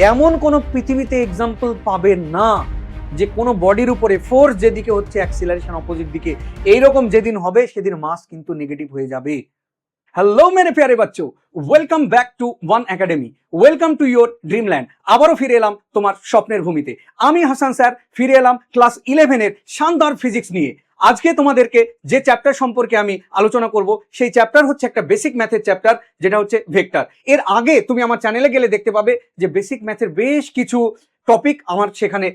এমন কোনো পৃথিবীতে এক্সাম্পল পাবেন না যে কোনো বডির উপরে ফোর্স যেদিকে হচ্ছে অ্যাক্সিলারেশন অপোজিট দিকে এইরকম যেদিন হবে সেদিন মাস কিন্তু নেগেটিভ হয়ে যাবে। হ্যালো মেরে প্যারে বাচ্চো, welcome back to one academy, welcome to your dreamland. আবারও ফিরে এলাম তোমার স্বপ্নের ভূমিতে। আমি হাসান স্যার ফিরে এলাম ক্লাস 11-এর শানদার ফিজিক্স নিয়ে। আজকে তোমাদেরকে যে চ্যাপ্টার সম্পর্কে আমি আলোচনা করব সেই চ্যাপ্টার হচ্ছে একটা বেসিক ম্যাথের চ্যাপ্টার, যেটা হচ্ছে ভেক্টর। এর আগে তুমি আমার চ্যানেলে গেলে দেখতে পাবে যে বেসিক ম্যাথের বেশ কিছু টপিক আমার সেখানে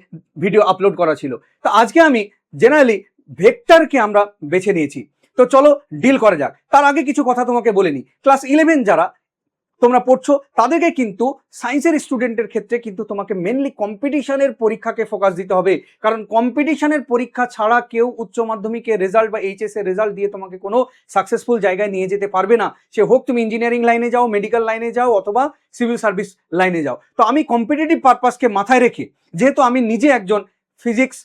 ভিডিও আপলোড করা ছিল। তো আজকে আমি জেনারেলি ভেক্টরকে আমরা বেছে নিয়েছি। তো চলো ডিল করা যাক। তার আগে কিছু কথা তোমাকে বলে নি, ক্লাস 11 যারা তোমরা পড়ছো তাদেরকে কিন্তু সায়েন্সের স্টুডেন্টের ক্ষেত্রে কিন্তু তোমাকে মেনলি কম্পিটিশনের পরীক্ষাকে ফোকাস দিতে হবে, কারণ কম্পিটিশনের পরীক্ষা ছাড়া কেউ উচ্চ মাধ্যমিকের রেজাল্ট বা এইচএস এর রেজাল্ট দিয়ে তোমাকে কোনো সাকসেসফুল জায়গায় নিয়ে যেতে পারবে না। সে হোক তুমি ইঞ্জিনিয়ারিং লাইনে যাও, মেডিকেল লাইনে যাও অথবা সিভিল সার্ভিস লাইনে যাও। তো আমি কম্পিটিটিভ পারপাসকে মাথায় রেখে, যেহেতু আমি নিজে একজন ফিজিক্স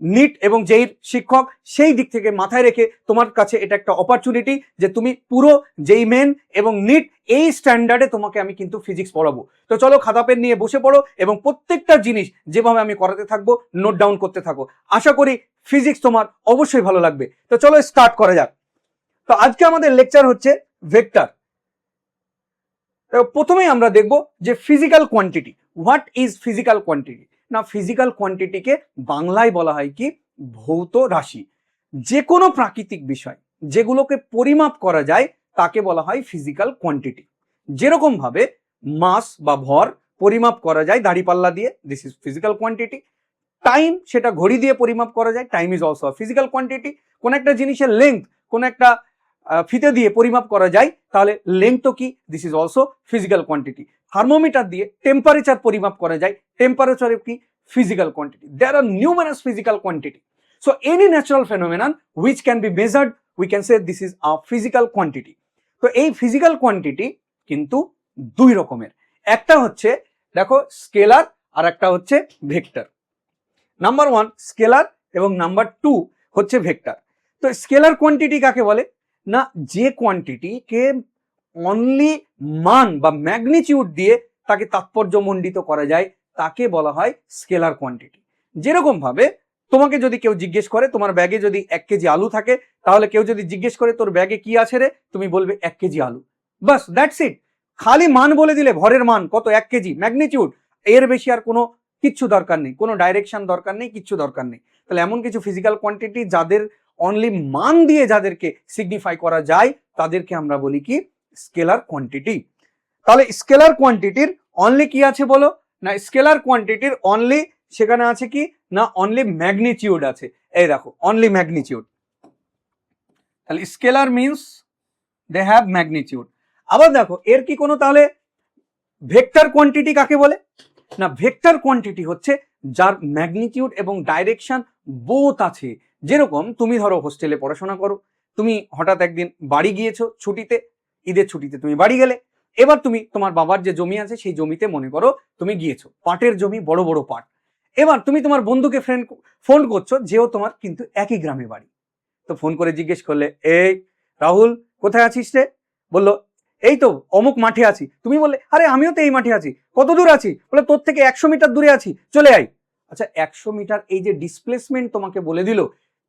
নিট এবং জেইর শিক্ষক, সেই দিক থেকে মাথায় রেখে তোমার কাছে এটা একটা অপরচুনিটি যে তুমি পুরো জেই মেন এবং নিট এই স্ট্যান্ডার্ডে তোমাকে আমি কিন্তু ফিজিক্স পড়াবো। তো চলো খাতা পেন নিয়ে বসে পড়ো এবং প্রত্যেকটা জিনিস যেভাবে আমি করাতে থাকবো নোট ডাউন করতে থাকো। আশা করি ফিজিক্স তোমার অবশ্যই ভালো লাগবে। তো চলো স্টার্ট করা যাক। তো আজকে আমাদের লেকচার হচ্ছে ভেক্টর। প্রথমেই আমরা দেখব যে physical quantity. What is physical quantity? না, ফিজিক্যাল কোয়ান্টিটিকে বাংলায় বলা হয় কি ভৌত রাশি। যে কোনো প্রাকৃতিক বিষয় যেগুলোকে পরিমাপ করা যায় তাকে বলা হয় ফিজিক্যাল কোয়ান্টিটি। যেরকম ভাবে মাস বা ভর পরিমাপ করা যায় দাঁড়িপাল্লা দিয়ে, this is physical quantity. Time, সেটা ঘড়ি দিয়ে পরিমাপ করা যায়, time is also physical quantity. কোন একটা জিনিসের লেন্থ কোন একটা ফিতে দিয়ে পরিমাপ করা যায়, তাহলে লেন্থ কি, this is also physical quantity. Thermometer দিয়ে টেম্পারেচার পরিমাপ করা যায়, টেম্পারেচার কি physical quantity. There are numerous physical quantity. So any natural phenomenon which can be measured, we can say this is a physical quantity. তো এই physical quantity কিন্তু দুই রকমের, একটা হচ্ছে দেখো স্কেলার আর একটা হচ্ছে ভেক্টর। নাম্বার 1 স্কেলার এবং নাম্বার 2 হচ্ছে ভেক্টর। তো স্কেলার কোয়ান্টিটি কাকে বলে? না, যে কোয়ান্টিটিকে অনলি মান বা ম্যাগনিটিউড দিয়ে তাকে তাৎপর্যমণ্ডিত করা যায় তাকে বলা হয় স্কেলার কোয়ান্টিটি। যেরকম ভাবে তোমাকে যদি কেউ জিজ্ঞেস করে তোমার ব্যাগে যদি 1 কেজি আলু থাকে, তাহলে কেউ যদি জিজ্ঞেস করে তোর ব্যাগে কি আছে রে, তুমি বলবে 1 কেজি আলু, বাস দ্যাটস ইট। খালি মান বলে দিলে, ভরের মান কত 1 কেজি, ম্যাগনিটিউড, এর বেশি আর কোনো কিচ্ছু দরকার নেই, কোনো ডাইরেকশন দরকার নেই, কিচ্ছু দরকার নেই। তাহলে এমন কিছু ফিজিক্যাল কোয়ান্টিটি যাদের অনলি মান দিয়ে যাদেরকে সিগনিফাই করা যায় তাদেরকে আমরা বলি কি স্কেলার কোয়ান্টিটি। তাহলে স্কেলার কোয়ান্টিটির অনলি কি আছে বলো? না, স্কেলার কোয়ান্টিটির অনলি সেখানে আছে কি না অনলি ম্যাগনিটিউড আছে। এই দেখো অনলি ম্যাগনিটিউড। তাহলে scalar means they have magnitude. আবার দেখো এর কি কোনো তাহলে ভেক্টর কোয়ান্টিটি কাকে বলে? না, ভেক্টর কোয়ান্টিটি হচ্ছে যার ম্যাগনিটিউড এবং ডাইরেকশন বোথ আছে। যেরকম তুমি ধরো হোস্টেলে পড়াশোনা করো, তুমি হঠাৎ একদিন বাড়ি গিয়েছো ছুটিতে, ঈদের ছুটিতে তুমি বাড়ি গেলে। এবার তুমি তোমার বাবার যে জমি আছে সেই জমিতে মনে করো তুমি গিয়েছো, পাটের জমি, বড় বড় পাট। এবার তুমি তোমার বন্ধুকে ফোন করছো, যেও তোমার কিন্তু একই গ্রামে বাড়ি। তো ফোন করে জিজ্ঞেস করলে, এই রাহুল কোথায় আছিস রে? বললো এই তো অমুক মাঠে আছি। তুমি বললে আরে আমিও তো এই মাঠে আছি। কত দূর আছি? বলে তোর থেকে 100 মিটার দূরে আছি, চলে আয়। আচ্ছা 100 মিটার এই যে ডিসপ্লেসমেন্ট তোমাকে বলে দিল,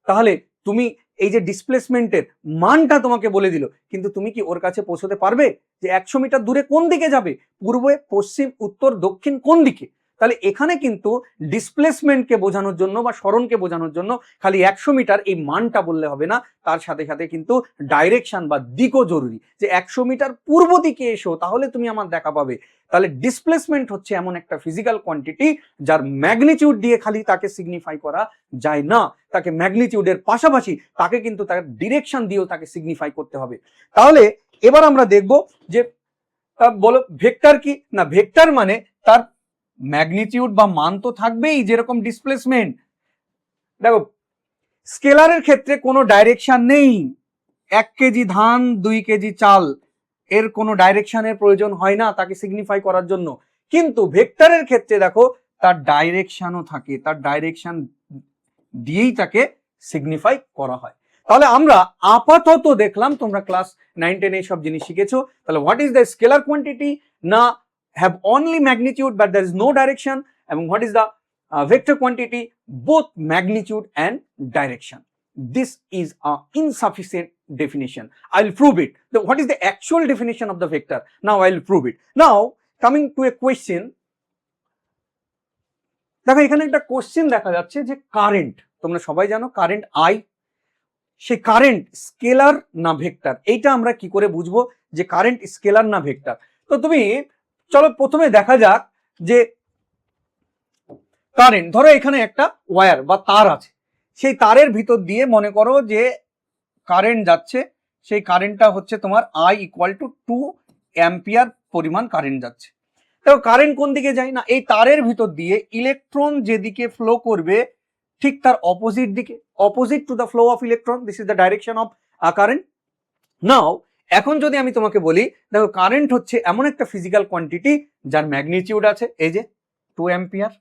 তাহলে তুমি এই যে ডিসপ্লেসমেন্টের মানটা তোমাকে বলে দিল, কিন্তু তুমি কি ওর কাছে পৌঁছতে পারবে যে 100 মিটার দূরে কোন দিকে যাবে, পূর্বে, পশ্চিম, উত্তর, দক্ষিণ, কোন দিকে? তাহলে এখানে কিন্তু ডিসপ্লেসমেন্টকে বোঝানোর জন্য বা সরণকে বোঝানোর জন্য খালি 100 মিটার এই মানটা বললে হবে না, তার সাথে সাথে কিন্তু ডাইরেকশন বা দিকও জরুরি, যে 100 মিটার পূর্ব দিকে এসো তাহলে তুমি আমার দেখা পাবে। তাহলে ডিসপ্লেসমেন্ট হচ্ছে এমন একটা ফিজিক্যাল কোয়ান্টিটি যার ম্যাগনিটিউড দিয়ে খালি তাকে সিগনিফাই করা যায় না, তাকে ম্যাগনিটিউডের পাশাপাশি তাকে কিন্তু তার ডিরেকশন দিয়েও তাকে সিগনিফাই করতে হবে। তাহলে এবার আমরা দেখব যে বলো ভেক্টর কি? না, ভেক্টর মানে তার ম্যাগনিটিউড বা মান তো থাকবেই, যেরকম ডিসপ্লেসমেন্ট। দেখো স্কেলারের ক্ষেত্রে কোনো ডাইরেকশন নেই, 1 কেজি ধান 2 কেজি চাল, এর কোনো ডাইরেকশনের প্রয়োজন হয় না তাকে সিগনিফাই করার জন্য। কিন্তু ভেক্টরের ক্ষেত্রে দেখো তার ডাইরেকশনও থাকে, তার ডাইরেকশন দিয়েই তাকে সিগনিফাই করা হয়। তাহলে আমরা আপাতত দেখলাম, তোমরা ক্লাস 9-10 এই সব জিনিস শিখেছো। তাহলে what is the scalar quantity? না, have only magnitude but there is no direction, and what is the vector quantity? Both magnitude and direction. This is an insufficient definition. I will prove it. What is the actual definition of the vector? Now I will prove it. Now coming to a question, দেখো এখানে একটা question দেখা যাচ্ছে যে current, তোমরা সবাই জানো current I, সেই কারেন্ট স্কেলার না ভেক্টর, এইটা আমরা কি করে বুঝবো যে কারেন্ট স্কেলার না ভেক্টর? তো তুমি চলো প্রথমে দেখা যাক যে কারেন্ট, ধরো এখানে একটা ওয়্যার বা তার আছে, সেই তারের ভিতর দিয়ে মনে করো যে কারেন্ট যাচ্ছে, সেই কারেন্টটা হচ্ছে তোমার আই ইকুয়াল টু 2 অ্যাম্পিয়ার পরিমাণ কারেন্ট যাচ্ছে। দেখো কারেন্ট কোন দিকে যায় না, এই তারের ভিতর দিয়ে ইলেকট্রন যেদিকে ফ্লো করবে ঠিক তার অপোজিট দিকে, opposite to the flow of electron, this is the direction of current. Now এখন যদি আমি তোমাকে বলি, দেখো কারেন্ট হচ্ছে এমন একটা ফিজিক্যাল কোয়ান্টিটি যার ম্যাগনিটিউড আছে এই যে 2 অ্যাম্পিয়ার,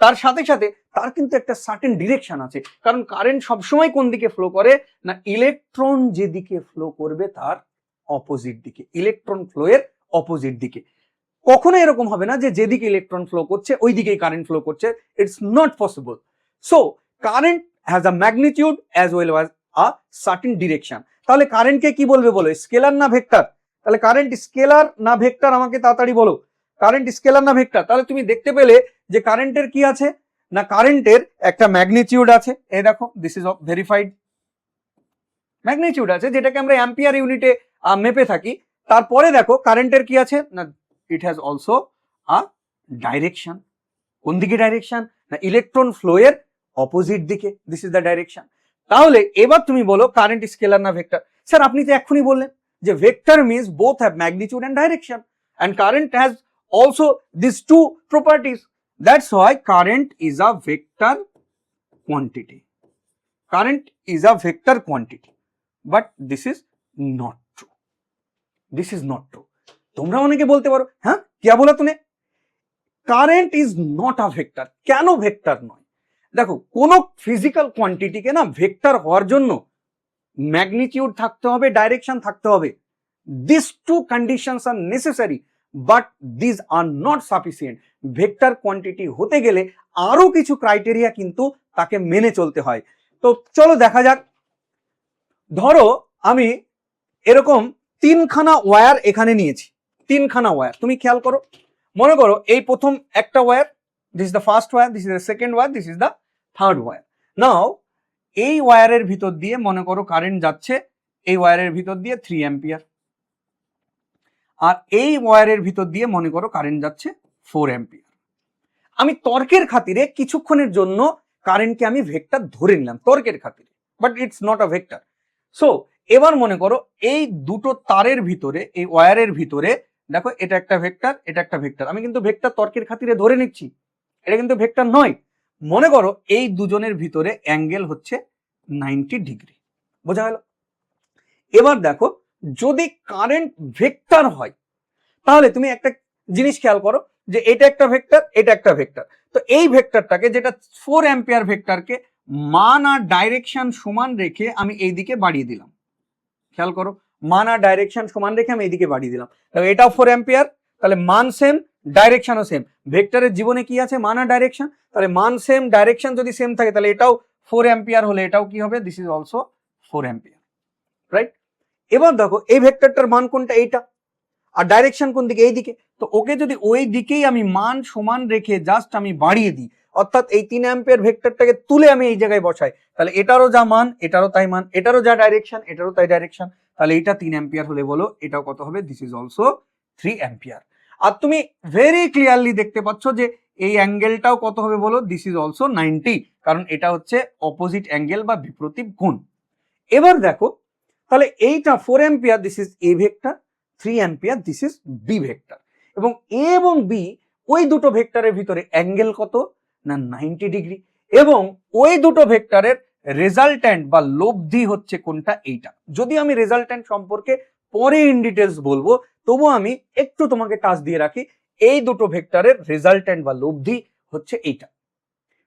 তার সাথে সাথে তার কিন্তু একটা সার্টেন ডিরেকশন আছে, কারণ কারেন্ট সবসময় কোন দিকে ফ্লো করে না, ইলেকট্রন যেদিকে ফ্লো করবে তার অপোজিট দিকে, ইলেকট্রন ফ্লো এর অপোজিট দিকে। কখনো এরকম হবে না যে যেদিকে ইলেকট্রন ফ্লো করছে ওই দিকেই কারেন্ট ফ্লো করছে, it's not possible. So current has a magnitude as well as a certain direction. তাহলে কারেন্টকে কি বলবে বলো, স্কেলার না ভেক্টর? তাহলে কারেন্ট স্কেলার না ভেক্টর আমাকে তাড়াতাড়ি বলো, কারেন্ট স্কেলার না ভেক্টর? তাহলে তুমি দেখতে পেলে যে কারেন্টের কি আছে না, কারেন্টের একটা ম্যাগনিটিউড আছে, এই দেখো দিস ইজ ভেরিফাইড ম্যাগনিটিউড আছে, যেটাকে আমরা অ্যাম্পিয়ার ইউনিটে মেপে থাকি। তারপরে দেখো কারেন্টের কি আছে না, it has also a direction. কোন দিকে ডাইরেকশন না, ইলেকট্রন ফ্লো এর অপোজিট দিকে, দিস ইজ দ্য ডাইরেকশন। তাহলে এবার তুমি বলো কারেন্ট স্কেলার না ভেক্টর? স্যার আপনি তো এক্ষুনি বললেন যে vector means both have magnitude and direction, and current has also these two properties. That's why current is a vector quantity. Current is a vector quantity, but this is not true. This is not true. তোমরা অনেকে বলতে পারো হ্যাঁ क्या बोला तूने, current is not a vector. কেন vector নয়? দেখো কোন ফিজিক্যাল কোয়ান্টিটিকে না ভেক্টর হওয়ার জন্য ম্যাগনিটিউড থাকতে হবে, ডাইরেকশন থাকতে হবে। These two conditions are necessary, but these are not sufficient. Vector quantity হতে গেলে আরো কিছু ক্রাইটেরিয়া কিন্তু তাকে মেনে চলতে হয়। তো চলো দেখা যাক, ধরো আমি এরকম তিনখানা ওয়্যার এখানে নিয়েছি, তিনখানা ওয়্যার, তুমি খেয়াল করো, মনে করো এই প্রথম একটা wire, this is the first wire, this is the second wire, this is the third wire. Now এই ওয়্যারের ভিতর দিয়ে মনে করো কারেন্ট যাচ্ছে, এই ওয়্যারের ভিতর দিয়ে 3 অ্যাম্পিয়ার, আর এই ওয়্যারের ভিতর দিয়ে মনে করো কারেন্ট যাচ্ছে 4 অ্যাম্পিয়ার। আমি তর্কের খাতিরে কিছুক্ষণের জন্য কারেন্টকে আমি ভেক্টর ধরে নিলাম, তর্কের খাতিরে, but it's not a vector. So এবার মনে করো এই দুটো তারের ভিতরে, এই ওয়্যারের ভিতরে দেখো এটা একটা ভেক্টর, এটা একটা ভেক্টর, আমি কিন্তু ভেক্টর তর্কের খাতিরে ধরে নিচ্ছি, এটা কিন্তু ভেক্টর নয়। মনে করো এই দুজনের ভিতরে অ্যাঙ্গেল হচ্ছে 90 ডিগ্রি, বোঝা গেল? এবার দেখো যদি কারেন্ট ভেক্টর হয় তাহলে তুমি একটা জিনিস খেয়াল করো যে এটা একটা ভেক্টর, এটা একটা ভেক্টর, তো এই ভেক্টরটাকে যেটা 4 অ্যাম্পিয়ার ভেক্টরকে মান আর ডাইরেকশন সমান রেখে আমি এইদিকে বাড়িয়ে দিলাম, খেয়াল করো মান আর ডাইরেকশন সমান রেখে আমি এইদিকে বাড়িয়ে দিলাম, তাহলে এটাও 4 অ্যাম্পিয়ার, তাহলে মান সেম ডাইরেকশনও সেম। ভেক্টরের জীবনে কি আছে, মান আর ডাইরেকশন, তাহলে মান সেম ডাইরেকশন যদি সেম থাকে তাহলে এটাও 4 অ্যাম্পিয়ার হলে এটাও কি হবে, this is also 4 ampere, right? এবার দেখো এই ভেক্টরটার মান কোনটা, এইটা, আর ডাইরেকশন কোন দিকে, এই দিকে, তো ওকে যদি ওই দিকেই আমি মান সমান রেখে জাস্ট আমি বাড়িয়ে দিই, অর্থাৎ এই 3 অ্যাম্পিয়ার ভেক্টরটাকে তুলে আমি এই জায়গায় বসাই, তাহলে এটারও যা মান এটারও তাই মান, এটারও যা ডাইরেকশন এটারও তাই ডাইরেকশন, তাহলে এটা 3 অ্যাম্পিয়ার হলে বলো এটাও কত হবে, দিস ইজ অলসো 3 অ্যাম্পিয়ার। আর তুমি ভেরি ক্লিয়ারলি দেখতে পাচ্ছ যে এই অ্যাঙ্গেলটাও কত হবে বলো, দিস ইজ অলসো 90, কারণ এটা হচ্ছে অপোজিট অ্যাঙ্গেল বা বিপরীত কোণ। এবার দেখো তাহলে এইটা 4 ampere, this is A vector, 3 ampere, this is B vector, এবং এ এবং বি ওই দুটো ভেক্টরের ভিতরে অ্যাঙ্গেল কত না 90 ডিগ্রি, এবং ওই দুটো ভেক্টরের রেজাল্ট্যান্ট বা লব্ধি হচ্ছে কোনটা, এইটা। যদি আমি রেজাল্ট্যান্ট সম্পর্কে পরে ইন ডিটেলস বলবো, তবু আমি একটু তোমাকে টাচ দিয়ে রাখি, এই দুটো ভেক্টরের রেজাল্ট্যান্ট বা লব্ধি হচ্ছে এইটা,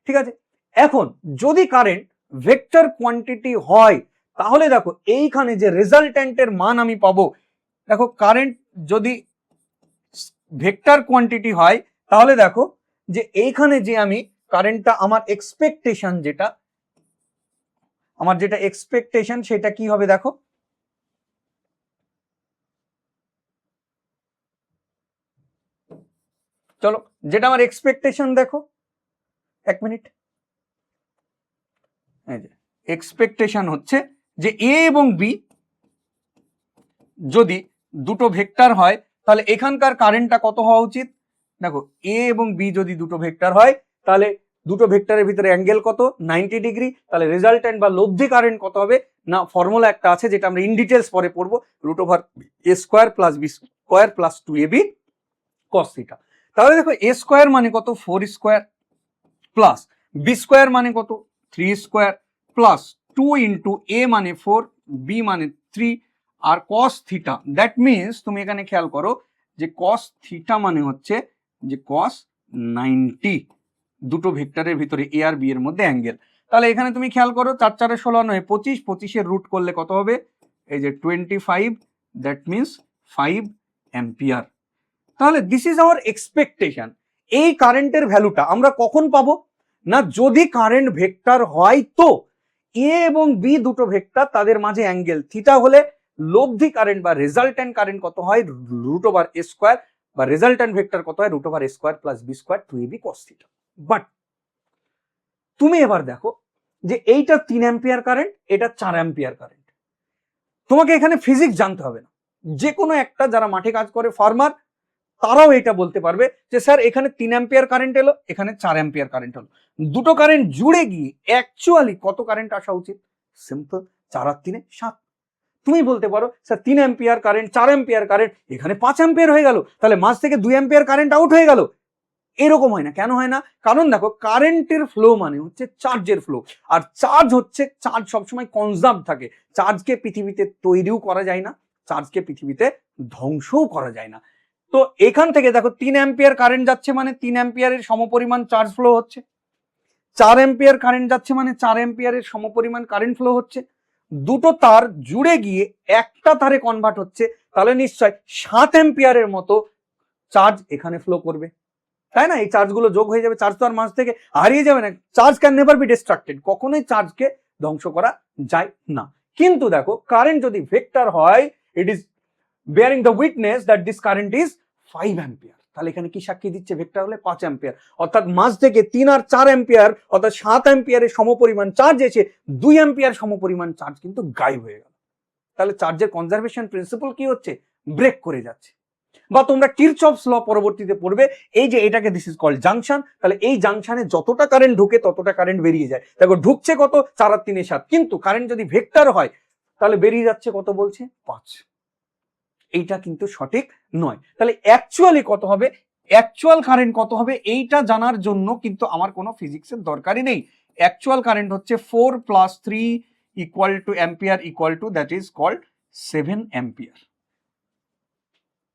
ঠিক আছে? এখন যদি কারেন্ট ভেক্টর কোয়ান্টিটি হয় তাহলে দেখো এইখানে যে রেজাল্ট্যান্টের মান আমি পাবো, দেখো কারেন্ট যদি ভেক্টর কোয়ান্টিটি হয় তাহলে দেখো যে এইখানে যে আমি কারেন্টটা আমার এক্সপেকটেশন সেটা কি হবে দেখো, চলো যেটা আমার এক্সপেকটেশন দেখো, এক মিনিট, এক্সপেকটেশন হচ্ছে যে এ এবং বি যদি দুটো ভেক্টর হয় তাহলে এখানকার কারেন্টটা কত হওয়া উচিত, দেখো এ এবং বি যদি দুটো ভেক্টর হয় তাহলে দুটো ভেক্টরের ভিতরে অ্যাঙ্গেল কত 90 ডিগ্রি, তাহলে রেজাল্টেন্ট বা লব্ধি কারেন্ট কত হবে না, ফর্মুলা একটা আছে যেটা আমরা ইন ডিটেলস পরে পড়বো, √a² + b² + 2ab cos θ। তাহলে দেখো a² মানে কত 4² প্লাস b² মানে কত 3² প্লাস 2 ইন্টু a মানে 4, b মানে 3 আর cos θ, দ্যাট মিনস তুমি এখানে খেয়াল করো যে cos θ মানে হচ্ছে যে cos 90, দুটো ভেক্টরের ভিতরে a আর b এর মধ্যে অ্যাঙ্গেল। তাহলে এখানে তুমি খেয়াল করো 4 4 16 9 25, 25 রুট করলে কত হবে, এই যে 25, দ্যাট মিনস 5 অ্যাম্পিয়ার। তাহলে দিস ইজ আওয়ার এক্সপেকটেশন। এই কারেন্টের ভ্যালুটা আমরা কখন পাবো না, যদি কারেন্ট ভেক্টর হয় তো এ এবং বি দুটো ভেক্টর তাদের মাঝে অ্যাঙ্গেল থিটা হলে লব্ধি কারেন্ট বা রেজাল্টেন্ট কারেন্ট কত হয় √a² বা রেজাল্টেন্ট ভেক্টর কত হয় √a² + b² 2ab cos θ। But তুমি এবার দেখো যে এইটা 3 অ্যাম্পিয়ার কারেন্ট, এটা 4 অ্যাম্পিয়ার কারেন্ট, তোমাকে এখানে ফিজিক্স জানতে হবে না, যে কোনো একটা যারা মাঠে কাজ করে ফার্মার তারাও এটা বলতে পারবে যে স্যার এখানে 3 অ্যাম্পিয়ার কারেন্ট এলো, এখানে 4 অ্যাম্পিয়ার কারেন্ট হলো, দুটো কারেন্ট জুড়ে গিয়ে অ্যাকচুয়ালি কত কারেন্ট আসা উচিত, সিম্পল 4 আর 3 7। তুমি বলতে পারো sir 3 ampere current 4 ampere current এখানে 5 অ্যাম্পিয়ার হয়ে গেল, তাহলে মাঝ থেকে 2 অ্যাম্পিয়ার কারেন্ট আউট হয়ে গেল। এরকম হয় না, কেন হয় না, কারণ দেখো কারেন্টের ফ্লো মানে হচ্ছে চার্জের ফ্লো, আর চার্জ সবসময় কনজার্ভ থাকে, চার্জকে পৃথিবীতে তৈরিও করা যায় না, চার্জকে পৃথিবীতে ধ্বংসও করা যায় না। তো এখান থেকে দেখো 3 অ্যাম্পিয়ার কারেন্ট যাচ্ছে মানে 3 অ্যাম্পিয়ারের সমপরিমাণ চার্জ ফ্লো হচ্ছে, 4 অ্যাম্পিয়ার কারেন্ট যাচ্ছে মানে 4 অ্যাম্পিয়ারের সমপরিমাণ কারেন্ট ফ্লো হচ্ছে, দুটো তার জুড়ে গিয়ে একটা তারে কনভার্ট হচ্ছে, তাহলে নিশ্চয় 7 অ্যাম্পিয়ারের মতো চার্জ এখানে ফ্লো করবে, তাই না? এই চার্জগুলো যোগ হয়ে যাবে, চার্জ তো আর মাঝ থেকে হারিয়ে যাবে না, charge can never be distracted, কখনোই চার্জকে ধ্বংস করা যায় না। কিন্তু দেখো কারেন্ট যদি ভেক্টর হয়, it is bearing the witness that this current is 5 ampere, তাহলে এখানে কি সাক্ষী দিচ্ছে, ভেক্টর হলে 5 অ্যাম্পিয়ার, অর্থাৎ মাঝ থেকে 3 আর 4 অ্যাম্পিয়ার অর্থাৎ 7 অ্যাম্পিয়ারের সমপরিমাণ চার্জ এসে 2 অ্যাম্পিয়ার সমপরিমাণ চার্জ কিন্তু গায়েব হয়ে গেল, তাহলে চার্জের কনজারভেশন প্রিন্সিপাল কি হচ্ছে, ব্রেক করে যাচ্ছে। বা তোমরা কিরচফস ল পরবর্তীতে পড়বে, এই যে এটাকে দিস ইজ কল্ড জাংশন, তাহলে এই জাংশনে যতটা কারেন্ট ঢুকে ততটা কারেন্ট বেরিয়ে যায়, দেখো ঢুকছে কত 4 আর 3 7, কিন্তু কারেন্ট যদি ভেক্টর হয় তাহলে বেরিয়ে যাচ্ছে কত বলছে 5, এইটা কিন্তু সঠিক নয়। তাহলে অ্যাকচুয়ালি কত হবে, অ্যাকচুয়াল কারেন্ট কত হবে এইটা জানার জন্য কিন্তু আমার কোনো ফিজিক্সের দরকারই নেই, অ্যাকচুয়াল কারেন্ট হচ্ছে 4 + 3 = ampere that is called 7 ampere.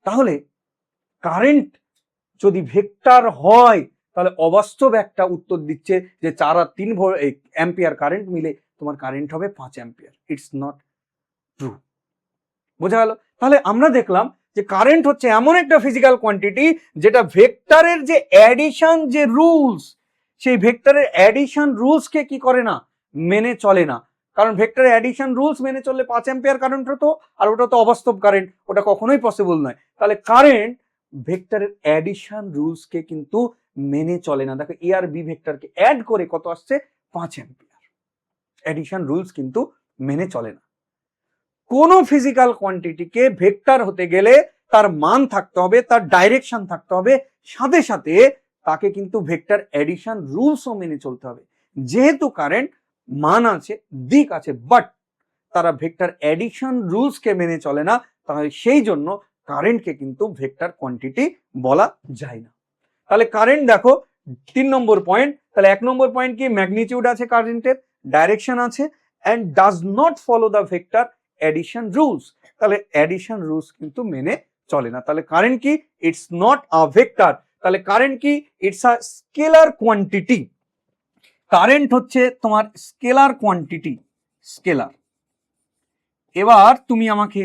তাহলে কারেন্ট যদি ভেক্টর হয় তাহলে অবাস্তব একটা উত্তর দিচ্ছে যে 4 আর 3 অ্যাম্পিয়ার কারেন্ট মিলে তোমার কারেন্ট হবে 5 অ্যাম্পিয়ার, ইটস নট ট্রু। বোঝা গেল? তাহলে আমরা দেখলাম যে কারেন্ট হচ্ছে এমন একটা ফিজিক্যাল কোয়ান্টিটি যেটা ভেক্টরের যে অ্যাডিশন যে রুলস, সেই ভেক্টরের অ্যাডিশন রুলসকে কি করে না, মেনে চলে না, কারণ ভেক্টরের অ্যাডিশন রুলস মেনে চললে 5 অ্যাম্পিয়ার কারেন্ট হতো, আর ওটা তো অবাস্তব কারেন্ট, ওটা কখনোই পসিবল নয়। তাহলে কারেন্ট ভেক্টরের অ্যাডিশন রুলসকে কিন্তু মেনে চলে না। দেখো এ আর বি ভেক্টরকে অ্যাড করে কত আসছে 5 অ্যাম্পিয়ার, অ্যাডিশন রুলস কিন্তু মেনে চলে না। কোন ফিজিক্যাল কোয়ান্টিটিকে ভেক্টর হতে গেলে তার মান থাকতে হবে, তার ডাইরেকশন থাকতে হবে, সাথে সাথে তাকে কিন্তু ভেক্টর অ্যাডিশন রুলসও মেনে চলতে হবে। যেহেতু কারেন্ট মান আছে, দিক আছে, বাট তারা ভেক্টর অ্যাডিশন রুলসকে মেনে চলে না, তাহলে সেই জন্য কারেন্টকে কিন্তু ভেক্টর কোয়ান্টিটি বলা যায় না। তাহলে কারেন্ট দেখো 3 নম্বর পয়েন্ট, তাহলে 1 নম্বর পয়েন্ট কি, ম্যাগনিটিউড আছে কারেন্টের, ডাইরেকশন আছে, and does not follow the vector addition rules, তাহলে অ্যাডিশন রুলস কিন্তু মেনে চলে না। তাহলে কারেন্ট কি, ইটস নট আ ভেক্টর। তাহলে কারেন্ট কি, it's a scalar quantity. Current হচ্ছে তোমার স্কেলার কোয়ান্টিটি, স্কেলার। এবার তুমি আমাকে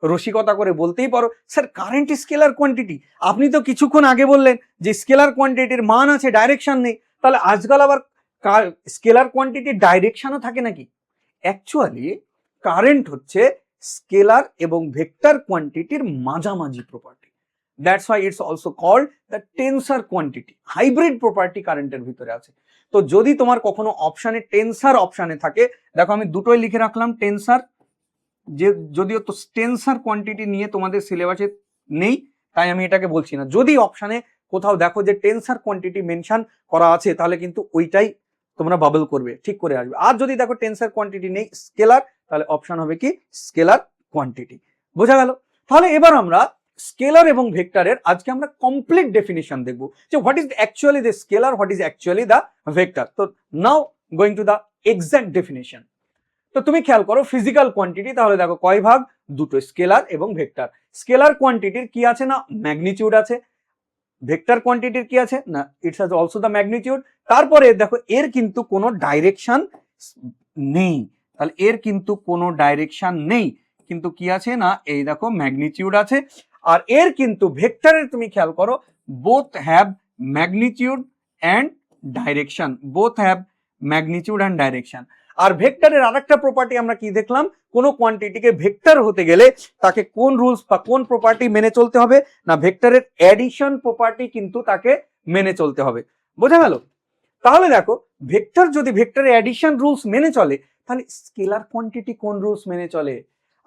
রসিকতা করে বলতেই পারো স্যার কারেন্ট স্কেলার কোয়ান্টিটি, আপনি তো কিছুক্ষণ আগে বললেন যে স্কেলার কোয়ান্টিটির মান আছে ডাইরেকশন নেই, তাহলে আজকাল আবার স্কেলার কোয়ান্টিটির ডাইরেকশনও থাকে নাকি? অ্যাকচুয়ালি কারেন্ট হচ্ছে স্কেলার এবং ভেক্টর কোয়ান্টিটির মাঝামাঝি property. That's why it's also called the tensor quantity. Hybrid property কারেন্টের ভিতরে আছে। তো যদি তোমার কখনো অপশানে টেনসার অপশানে থাকে, দেখো আমি দুটোই লিখে রাখলাম টেনসার, যে যদিও তো টেনসার কোয়ান্টিটি নিয়ে তোমাদের সিলেবাসে নেই তাই আমি এটাকে বলছি না। যদি অপশানে কোথাও দেখো যে টেনসার কোয়ান্টিটি মেনশন করা আছে তাহলে কিন্তু ওইটাই তোমরা বাবল করবে, ঠিক করে আসবে। আর যদি দেখো টেনসার কোয়ান্টিটি নেই স্কেলার, তাহলে অপশন হবে কি স্কেলার কোয়ান্টিটি। বোঝা গেল? তাহলে এবার আমরা স্কেলার এবং ভেক্টরের আজকে আমরা কমপ্লিট ডেফিনিশন দেখব যে what is actually the scalar, what is actually the vector. তো now going to the exact definition. তো তুমি খেয়াল করো ফিজিক্যাল কোয়ান্টিটি, তাহলে দেখো কয় ভাগ? দুটো, স্কেলার এবং ভেক্টর। স্কেলার কোয়ান্টিটির কি আছে না ম্যাগনিটিউড আছে, ভেক্টর কোয়ান্টিটির কি আছে না it's has also the magnitude. তারপরে দেখো এর কিন্তু কোনো ডাইরেকশন নেই, তাহলে এর কিন্তু কোনো ডাইরেকশন নেই, কিন্তু কি আছে না এই দেখো ম্যাগনিটিউড আছে। আর এর কিন্তু ভেক্টরের তুমি খেয়াল করো both have magnitude and direction, both have magnitude and direction. আর ভেক্টরের আরেকটা প্রপার্টি আমরা কি দেখলাম, কোনো কোয়ান্টিটিকে ভেক্টর হতে গেলে তাকে কোন রুলস বা কোন প্রপার্টি মেনে চলতে হবে না ভেক্টরের অ্যাডিশন প্রপার্টি কিন্তু তাকে মেনে চলতে হবে। বোঝা গেল? তাহলে দেখো ভেক্টর যদি ভেক্টরের অ্যাডিশন রুলস মেনে চলে তাহলে স্কেলার কোয়ান্টিটি কোন রুলস মেনে চলে?